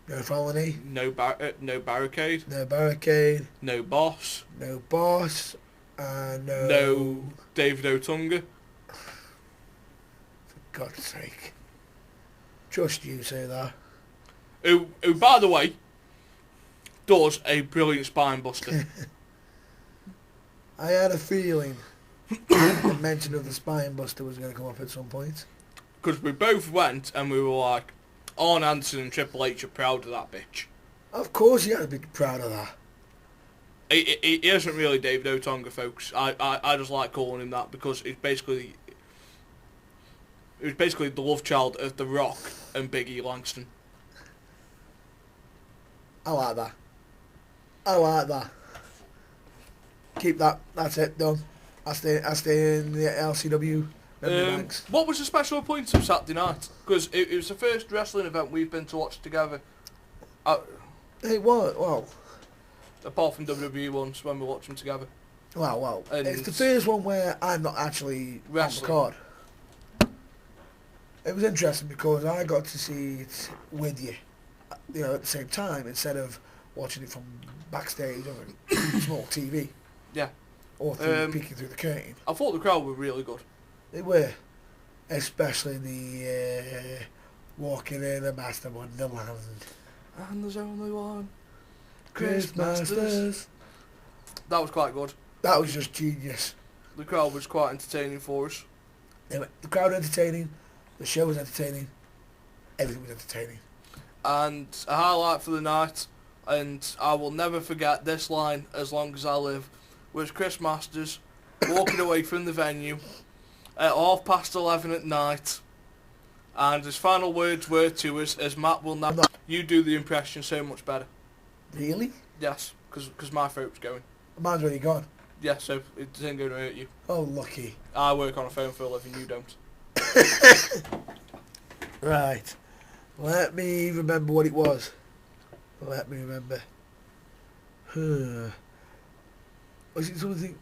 No felony. No barricade. No barricade. No boss. No boss. No... No David Otunga. For God's sake. Just you say that. Who, by the way, does a brilliant spine buster. I had a feeling the mention of the spine buster was going to come up at some point. Because we both went and we were like, Arn Anderson and Triple H are proud of that bitch. Of course he had to be proud of that. He isn't really David Otunga, folks. I just like calling him that because it was basically the love child of The Rock and Big E Langston. I like that. I like that. Keep that. That's it. Done. I stay in the LCW. What was the special point of Saturday night? Because it was the first wrestling event we've been to watch together. It was. Well. Apart from WWE ones when we watched them together. Well. It's the first one where I'm not actually wrestling on the card. It was interesting because I got to see it with you, at the same time instead of watching it from backstage on a small TV. Yeah. Or peeking through the curtain. I thought the crowd were really good. They were. Especially the walking in the Master Wonderland. And there's only one. Chris Masters. That was quite good. That was just genius. The crowd was quite entertaining for us. The crowd entertaining. The show was entertaining. Everything was entertaining. And a highlight for the night, and I will never forget this line as long as I live, was Chris Masters walking away from the venue at 11:30 at night, and his final words were to us, as Matt will now, you do the impression so much better. Really? Yes, because my throat's going. Mine's already gone. Yeah, so it isn't going to hurt you. Oh, lucky. I work on a phone for a living, you don't. Right. Let me remember what it was. Let me remember. Was it something...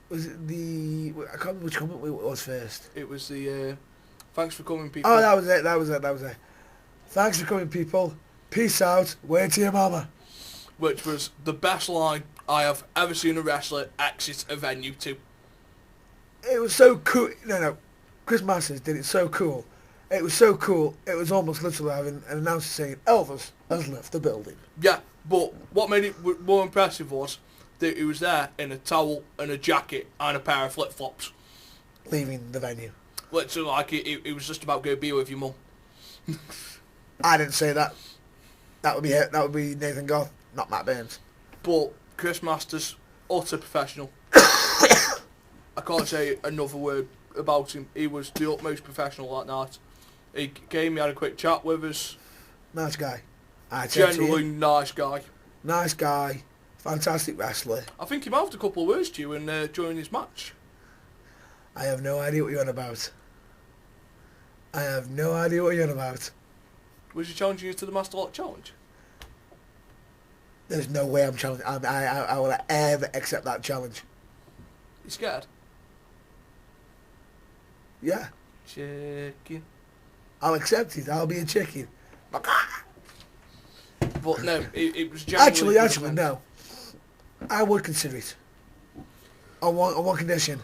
Was it the... I can't remember which comment it was first. It was the, thanks for coming, people. Oh, that was it. Thanks for coming, people. Peace out. Wait to your mama. Which was the best line I have ever seen a wrestler exit a venue to. It was so cool. No. Chris Masters did it so cool. It was so cool. It was almost literally having an announcer saying, Elvis has left the building. Yeah, but what made it more impressive was that he was there in a towel and a jacket and a pair of flip-flops. Leaving the venue. Literally like it was just about go be with your mum. I didn't say that. That would be it. That would be Nathan Goff, not Matt Burns. But Chris Masters, utter professional. I can't say another word about him. He was the utmost professional that night. He came, he had a quick chat with us. Nice guy. Generally nice guy. Nice guy. Fantastic wrestler. I think he mouthed a couple of words to you during his match. I have no idea what you're on about. Was he challenging you to the Master Lock Challenge? There's no way I'm challenging. I will ever accept that challenge. You scared? Yeah. Chicken. I'll accept it. I'll be a chicken. But no, it was genuinely... Actually, no. I would consider it. On one condition.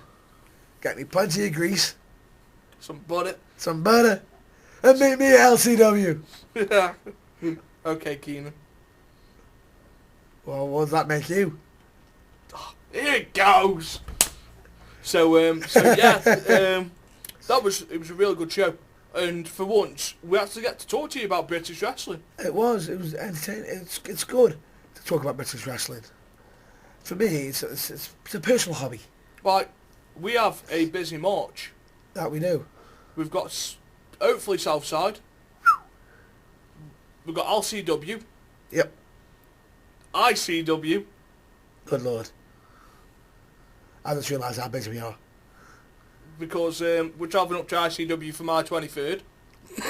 Get me plenty of grease. Some butter. And meet me at LCW. Yeah. Okay, Keenan. Well, what does that make you? Here it goes. So yeah, it was a really good show, and for once we actually get to talk to you about British wrestling. It was entertaining. It's good to talk about British wrestling. For me, it's a personal hobby. Like, we have a busy March. That we do. We've got hopefully Southside. We've got LCW. Yep. ICW. Good Lord. I just realised how busy we are. Because we're travelling up to ICW for my 23rd.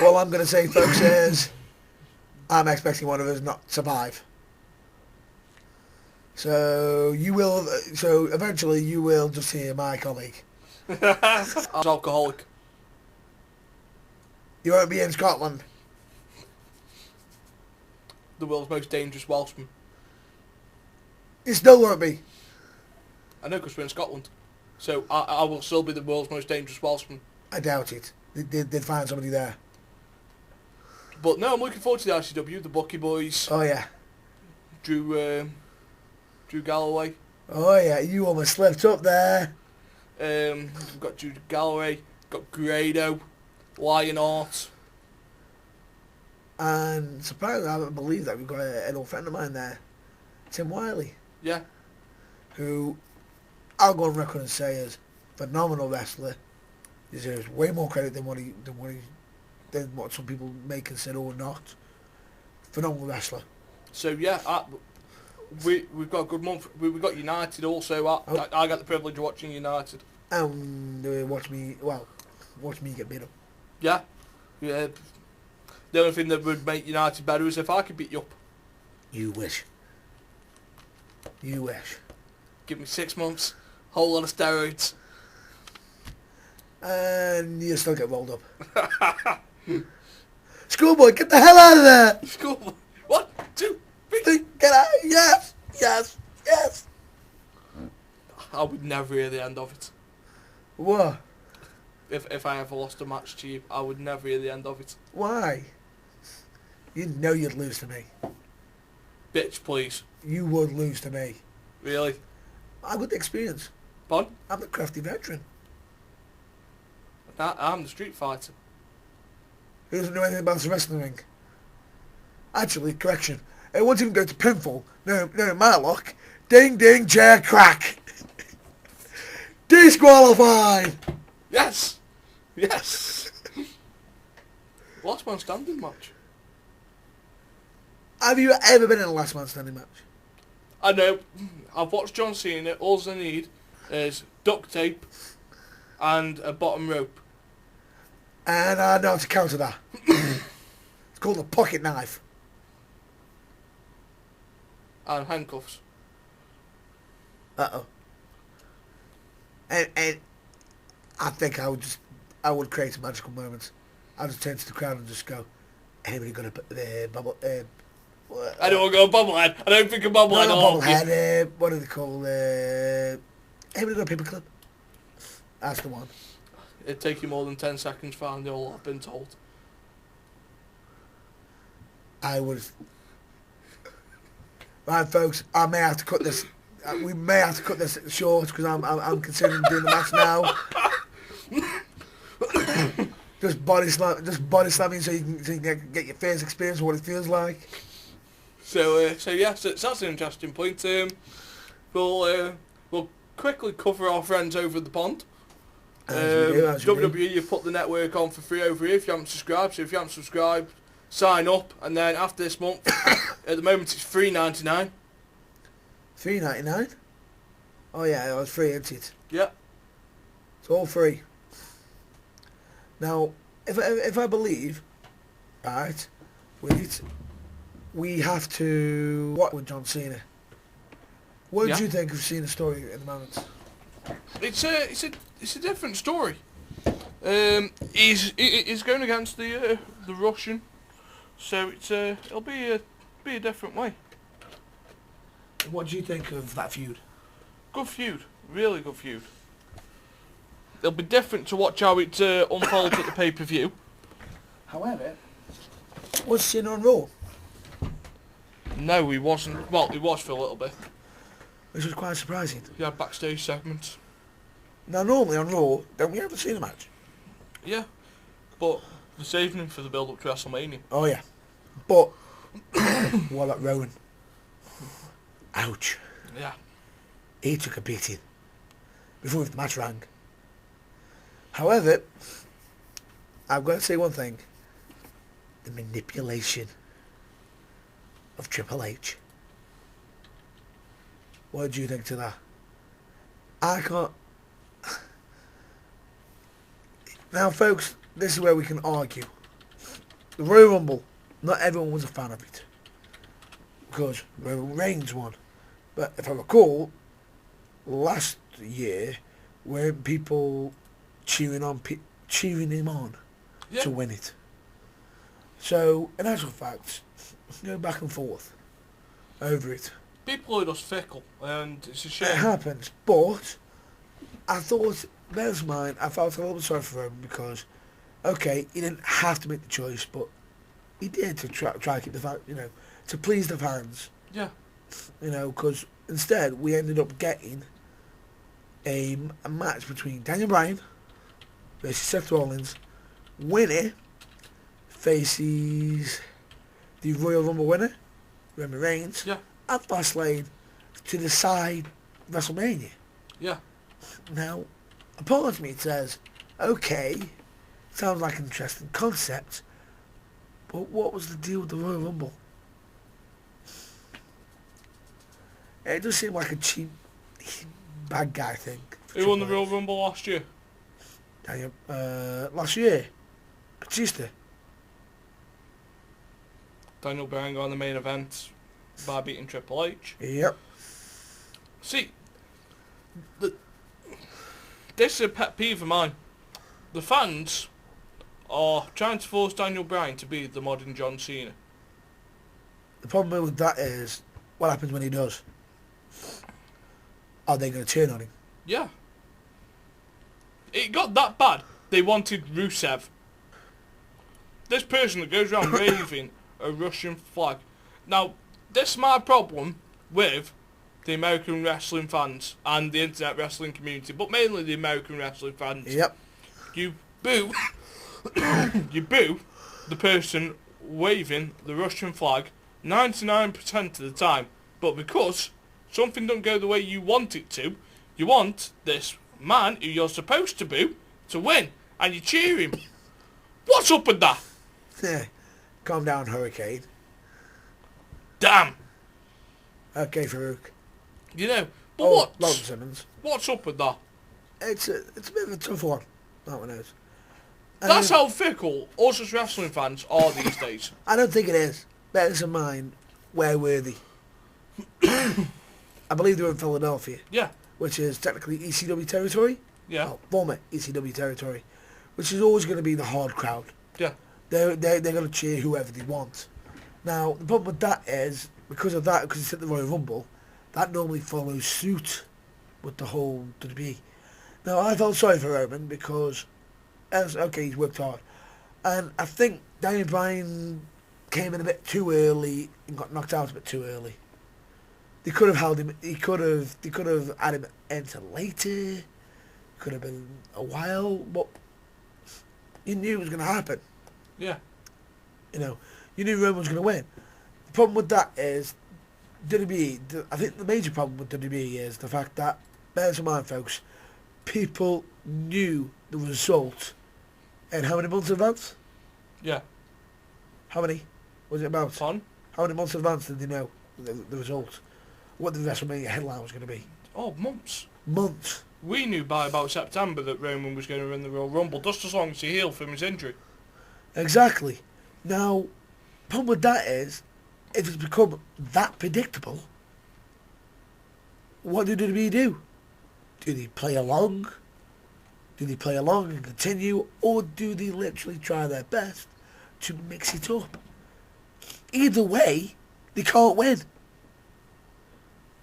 All I'm going to say, folks, is I'm expecting one of us not to survive. So eventually you will just hear my colleague. I was alcoholic. You won't be in Scotland. The world's most dangerous Welshman. You still won't be. I know, because we're in Scotland. So I will still be the world's most dangerous Welshman. I doubt it. They'd find somebody there. But no, I'm looking forward to the ICW, the Bucky Boys. Oh yeah. Drew Galloway. Oh yeah, you almost slipped up there. We've got Drew Galloway, got Grado, Lionheart. And surprisingly, I don't believe that we've got an old friend of mine there, Tim Wiley. Yeah. Who, I'll go on record and say is phenomenal wrestler. Deserves way more credit than what some people may consider or not. Phenomenal wrestler. So yeah, we've got a good month. We've got United also. I got the privilege of watching United. And watch me get beat up. Yeah. The only thing that would make United better is if I could beat you up. You wish. Give me 6 months, whole lot of steroids. And you still get rolled up. Schoolboy, get the hell out of there! Schoolboy, 1, 2, 3. Get out! Yes! I would never hear the end of it. What? If I ever lost a match to you, I would never hear the end of it. Why? You know you'd lose to me. Bitch, please. You would lose to me. Really? I've got the experience. Pardon? I'm the crafty veteran. I'm the street fighter. Who doesn't know anything about the wrestling ring? Actually, correction. It won't even go to pinfall. No, Matlock. Ding, ding, chair, crack. Disqualified! Yes! Yes! Last man standing match. Have you ever been in a last man standing match? I know. I've watched John Cena. All I need is duct tape and a bottom rope. And I know how to counter that. It's called a pocket knife. And handcuffs. Uh-oh. And I think I would create a magical moment. I'd just turn to the crowd and just go, anybody got a bubble... I don't want to go bobblehead. I don't think a bobblehead. Not bobblehead. What do they call? Anybody got a paperclip? That's the one. It'd take you more than 10 seconds to find all I've been told. I was... Right, folks, I may have to cut this... we may have to cut this short because I'm considering doing the match now. just body slamming so you can get your first experience of what it feels like. So yes, that's an interesting point. We'll quickly cover our friends over the pond. WWE, you've put the network on for free over here if you haven't subscribed. So if you haven't subscribed, sign up, and then after this month, at the moment it's $3.99. $3.99? Oh yeah, it was free, isn't it? Yeah. It's all free. Now, if I believe, right, we have to what with John Cena. What did you think of Cena's story at the moment? It's a different story. He's going against the Russian, so it'll be a different way. What do you think of that feud? Good feud, really good feud. It'll be different to watch how it unfolds at the pay-per-view. However, was Cena on Raw? No, he wasn't. Well, he was for a little bit. Which was quite surprising. He had backstage segments. Now, normally on Raw, don't we have a Cena match? Yeah, but they're saving him for the build-up to WrestleMania. Oh, yeah. But, what about Rowan? Ouch. Yeah. He took a beating before the match rang. However, I've got to say one thing. The manipulation of Triple H. What do you think to that? I can't... Now, folks, this is where we can argue. The Royal Rumble, not everyone was a fan of it. Because Roman Reigns won. But if I recall, last year, weren't people cheering him on to win it? So, in actual fact, go back and forth over it. People are just fickle, and it's a shame. It happens, but I thought, there's mine, I felt a little bit sorry for him because, okay, he didn't have to make the choice, but he did to try to keep the fans, to please the fans. Yeah. Because instead we ended up getting a match between Daniel Bryan versus Seth Rollins. Winner faces the Royal Rumble winner, Roman Reigns, at Fastlane to decide WrestleMania. Yeah. Now, a part of me says, okay, sounds like an interesting concept, but what was the deal with the Royal Rumble? It does seem like a cheap, bad guy thing. Who won the Royal Rumble last year? Last year, Batista. Daniel Bryan got in the main event by beating Triple H. Yep. See, this is a pet peeve of mine. The fans are trying to force Daniel Bryan to be the modern John Cena. The problem with that is, what happens when he does? Are they going to turn on him? Yeah. It got that bad. They wanted Rusev. This person that goes around waving a Russian flag. Now, this is my problem with the American wrestling fans and the internet wrestling community, but mainly the American wrestling fans. Yep. You boo, you boo the person waving the Russian flag 99% of the time, but because something don't go the way you want it to, you want this man who you're supposed to boo to win, and you cheer him. What's up with that? Yeah. Calm down, Hurricane. Damn. Okay, Farouk. You know, but Lon Simmons. what's up with that? It's a bit of a tough one. That one is. That's how fickle us as wrestling fans are these days. I don't think it is. Bear in mind, where were they? I believe they were in Philadelphia. Yeah. Which is technically ECW territory. Yeah. Oh, former ECW territory. Which is always going to be the hard crowd. Yeah. They're going to cheer whoever they want. Now, the problem with that is, because it's at the Royal Rumble, that normally follows suit with the whole WWE. Now, I felt sorry for Roman because, he's worked hard. And I think Daniel Bryan came in a bit too early and got knocked out a bit too early. They could have held him. They could have had him enter later. Could have been a while, but you knew it was going to happen. Yeah. You know, you knew Roman was going to win. The problem with that is WWE. I think the major problem with WWE is the fact that, bear in mind, folks, people knew the result in how many months in advance? Yeah. How many was it about? Fun. How many months in advance did they know the result? What the WrestleMania headline was going to be? Oh, months. Months. We knew by about September that Roman was going to win the Royal Rumble, just as long as he healed from his injury. Exactly. Now, the problem with that is, if it's become that predictable, what do WWE do? Do they play along? Do they play along and continue? Or do they literally try their best to mix it up? Either way, they can't win.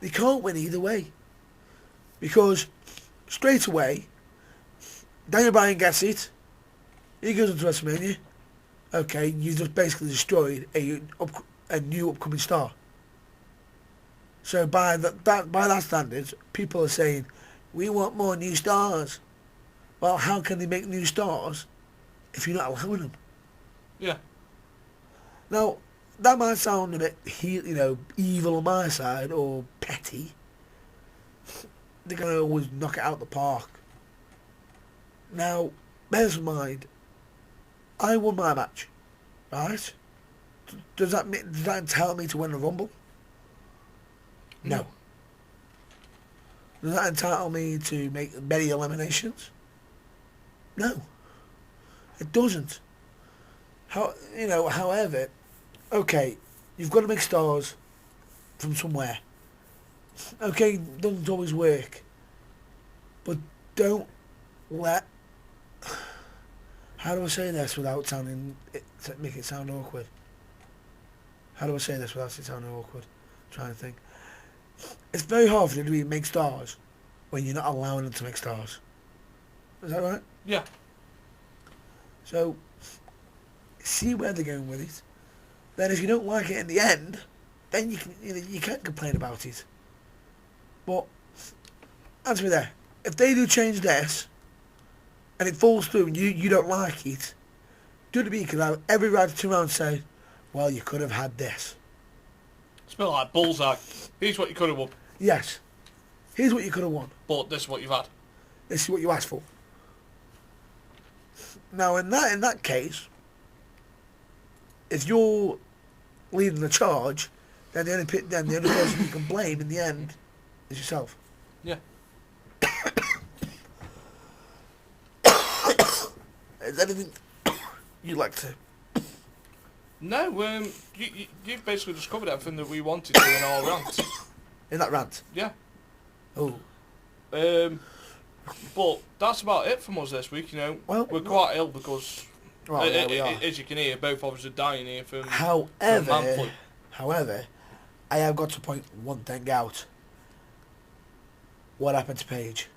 They can't win either way. Because straight away, Daniel Bryan gets it. He goes into WrestleMania. Okay, you just basically destroyed a new upcoming star. So by that standards, people are saying, we want more new stars. Well, how can they make new stars if you're not allowing them? Yeah. Now, that might sound a bit, evil on my side or petty. They're going to always knock it out the park. Now, bear in mind, I won my match, right? Does that entitle me to win the Rumble? No. Does that entitle me to make many eliminations? No. It doesn't. However, okay, you've got to make stars from somewhere. Okay, doesn't always work. But don't let... How do I say this without make it sound awkward? How do I say this without it sounding awkward? I'm trying to think. It's very hard for them to make stars when you're not allowing them to make stars. Is that right? Yeah. So, see where they're going with it. Then if you don't like it in the end, then you can't complain about it. But, answer me there. If they do change this, and it falls through and you don't like it, WWE could have every right to turn around and say, well, you could have had this. It's a bit like bullseye. Here's what you could have won. Yes. Here's what you could have won. But this is what you've had. This is what you asked for. Now, in that case, if you're leading the charge, then the only person you can blame in the end is yourself. Yeah. Is anything you'd like to? No, you've basically just covered everything that we wanted to in our rant. In that rant? Yeah. Oh. But that's about it from us this week, Well, we're quite ill because, we are. as you can hear, both of us are dying here from man flu. However, I have got to point one thing out. What happened to Paige?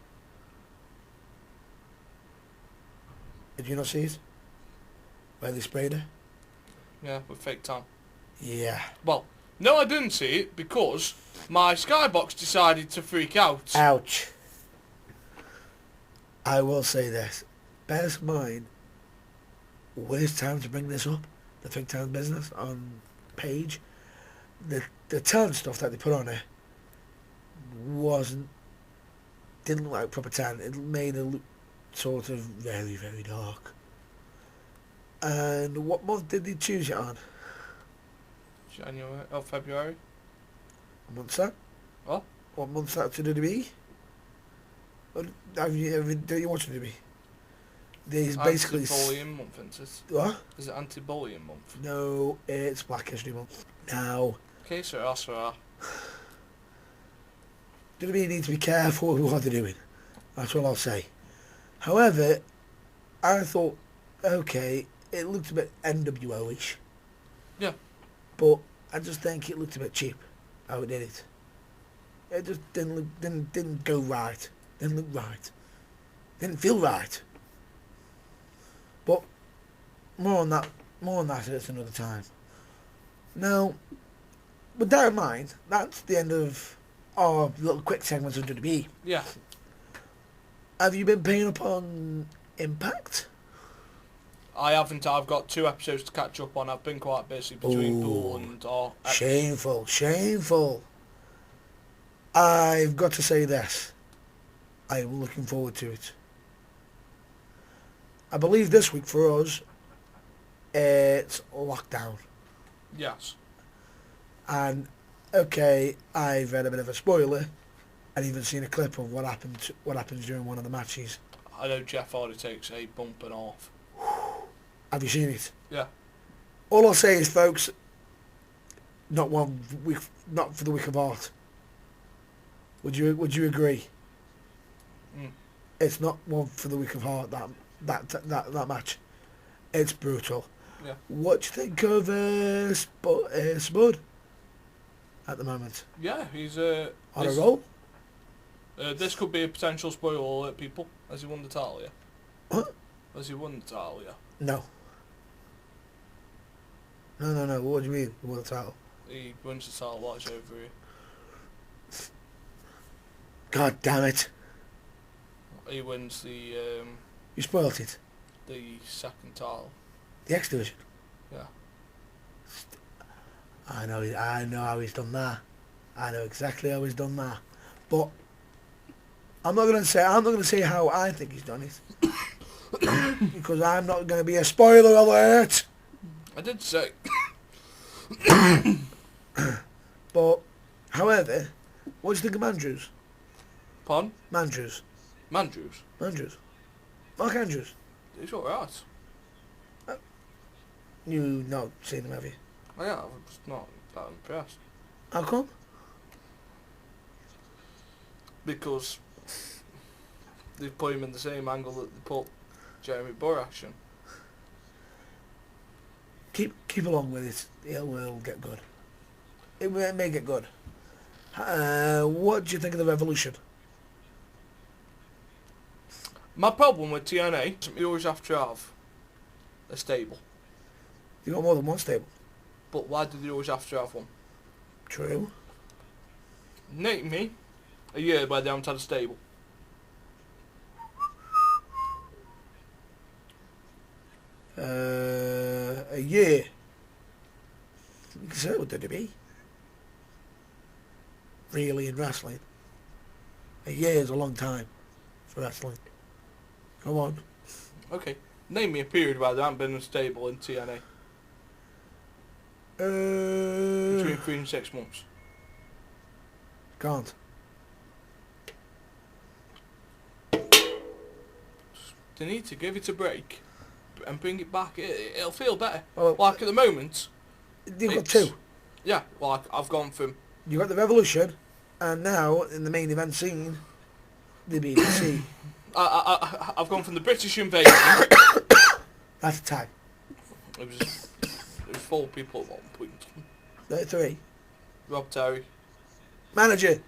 Did you not see it? Where they sprayed her? Yeah, with fake tan. Yeah. Well, no, I didn't see it because my Skybox decided to freak out. Ouch. I will say this. Bear in mind, worst time to bring this up, the fake tan business on Paige, the tan stuff that they put on her didn't look like proper tan. It made it look sort of very, very dark. And what month did they choose it on? January or February? What month's that? What? What month's that to WWE? Or do you watch WWE? There's basically... Anti-bullying month, isn't it? What? Is it anti-bullying month? No, it's Black History Month. Now... Okay, so WWE need to be careful with what they're doing. That's what I'll say. However, I thought, okay, it looked a bit NWO-ish. Yeah. But I just think it looked a bit cheap how it did it. It just didn't go right. Didn't look right. Didn't feel right. But more on that at another time. Now, with that in mind, that's the end of our little quick segments of WWE. Yeah. Have you been paying up on Impact? I haven't. I've got 2 episodes to catch up on. I've been quite busy between pool and... Shameful. I've got to say this. I am looking forward to it. I believe this week for us, it's lockdown. Yes. And, okay, I've read a bit of a spoiler and even seen a clip of what happens during one of the matches. I know Jeff Hardy takes a bump and off. Have you seen it? Yeah. All I'll say is, folks, not for the week of art. Would you agree? Mm. It's not one for the week of heart. That match, it's brutal. Yeah. What do you think of Spud at the moment? Yeah, he's on a roll. This could be a potential spoiler alert, people. Has he won the title yet? What? Has he won the title yet? No. No. What do you mean? He won the title? He wins the title. Watch over here. God damn it! He wins the You spoilt it. the second title. The X Division. Yeah. I know how he's done that. I know exactly how he's done that. But I'm not gonna say how I think he's done it. Because I'm not gonna be a spoiler alert. I did say. But however, what do you think of Mandrews? Pardon? Mandrews. Mark Andrews. He's alright. You not seen him, have you? Yeah, I'm just not that impressed. How come? Because they've put him in the same angle that they put Jeremy Borash in. Keep along with it. It will get good. It may get good. What do you think of the Revolution? My problem with TNA is you always have to have a stable. You got more than one stable. But why do they always have to have one? True. Name me a year where they haven't had a stable. A year. You can say it with WWE. Really, in wrestling. A year is a long time for wrestling. Come on. Okay. Name me a period where there hasn't been a stable in TNA. Between 3 and 6 months. Can't. They need to give it a break and bring it back. It'll feel better. Well, like at the moment. You've got 2. Yeah, like I've gone from... You got the Revolution, and now in the main event scene, the BBC. I've gone from the British Invasion. That's a tag. It was 4 people at one point. 3. Rob Terry, Manager.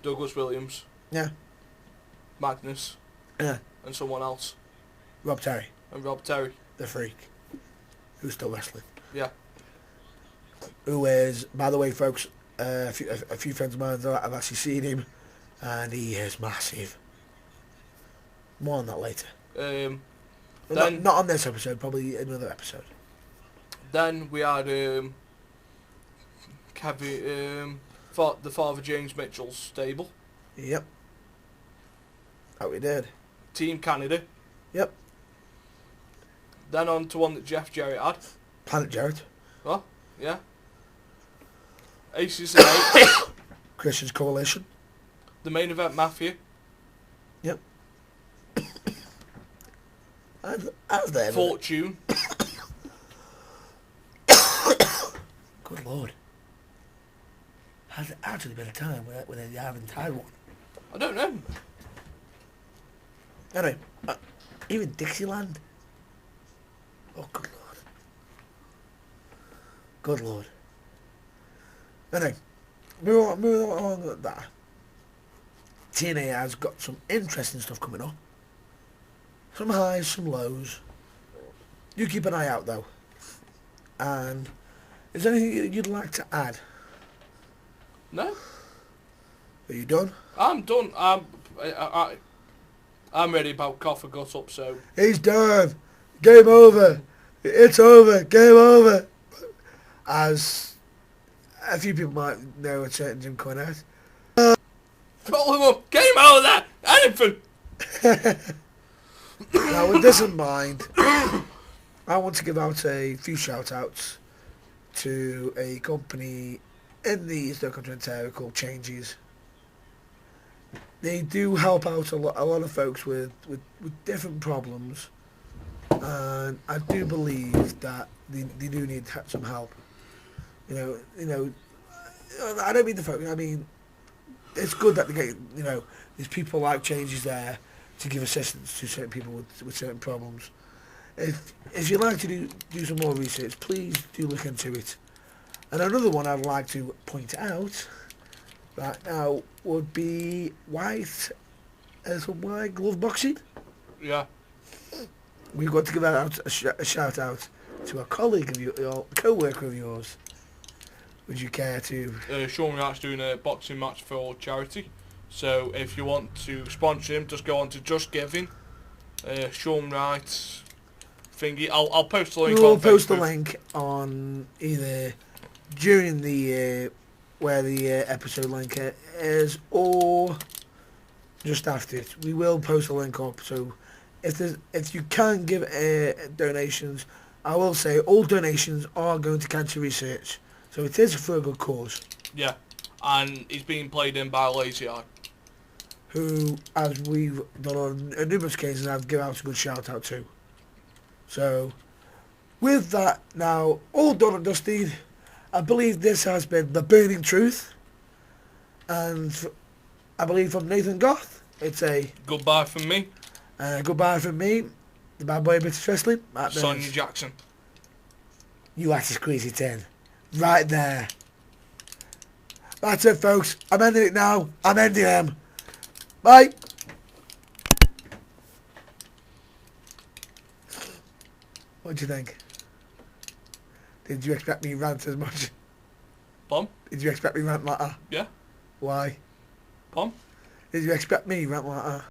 Douglas Williams, Yeah. Magnus, Yeah. and someone else. Rob Terry. And Rob Terry. The Freak. Who's still wrestling. Yeah. Who is, by the way, folks, a few friends of mine have actually seen him, and he is massive. More on that later. Then, not on this episode, probably another episode. Then we had Kevin, the Father James Mitchell's stable. Yep. Oh, we did. Team Canada. Yep. Then on to one that Jeff Jarrett had. Planet Jarrett. Well, yeah. Aces and Eights. Christian's Coalition. The Main Event Mafia. Yep. As there. Fortune. Good Lord. Has there actually been a time when they haven't had one? I don't know. Anyway, even Dixieland. Oh, good Lord. Good Lord. Anyway, moving on with that. TNA has got some interesting stuff coming up. Some highs, some lows. You keep an eye out though. And is there anything you'd like to add? No. Are you done? I'm done. I'm ready about cough and gut up, so... He's done. Game over. It's over. Game over. As a few people might know a certain Jim Cornette. Call him up. Game over. Anything. Now, with this in mind, I want to give out a few shout-outs to a company in the East Country area called Changes. They do help out a lot of folks with different problems, and I do believe that they do need some help. You know, I don't mean the folks. I mean, it's good that they get, there's people like Changes there to give assistance to certain people with certain problems. If you'd like to do some more research, please do look into it. And another one I'd like to point out right now would be White Glove Boxing. Yeah. We've got to give out a shout out to a colleague of yours, or co-worker of yours. Would you care to? Sean Wright's doing a boxing match for charity. So if you want to sponsor him, just go on to Just Giving. Sean Wright thingy. I'll post the link. We'll post the link on either during the where the episode link is, or just after it. We will post a link up. So if you can give donations, I will say all donations are going to cancer research. So it is for a good cause. Yeah, and he's being played in by Lazy Eye, who, as we've done on numerous occasions, I've given out a good shout out to. So, with that now all done and dusted, I believe this has been The Burning Truth. And I believe from Nathan Goth, it's a goodbye from me. Goodbye from me, the bad boy of British Wrestling, Matt Burns. Sonia Jackson. You had to squeeze it in. Right there. That's it, folks. I'm ending it now. I'm ending him. Bye. What do you think? Did you expect me to rant as much? Bomb? Did you expect me to rant like that? Yeah. Why? Bomb? Did you expect me to rant like that?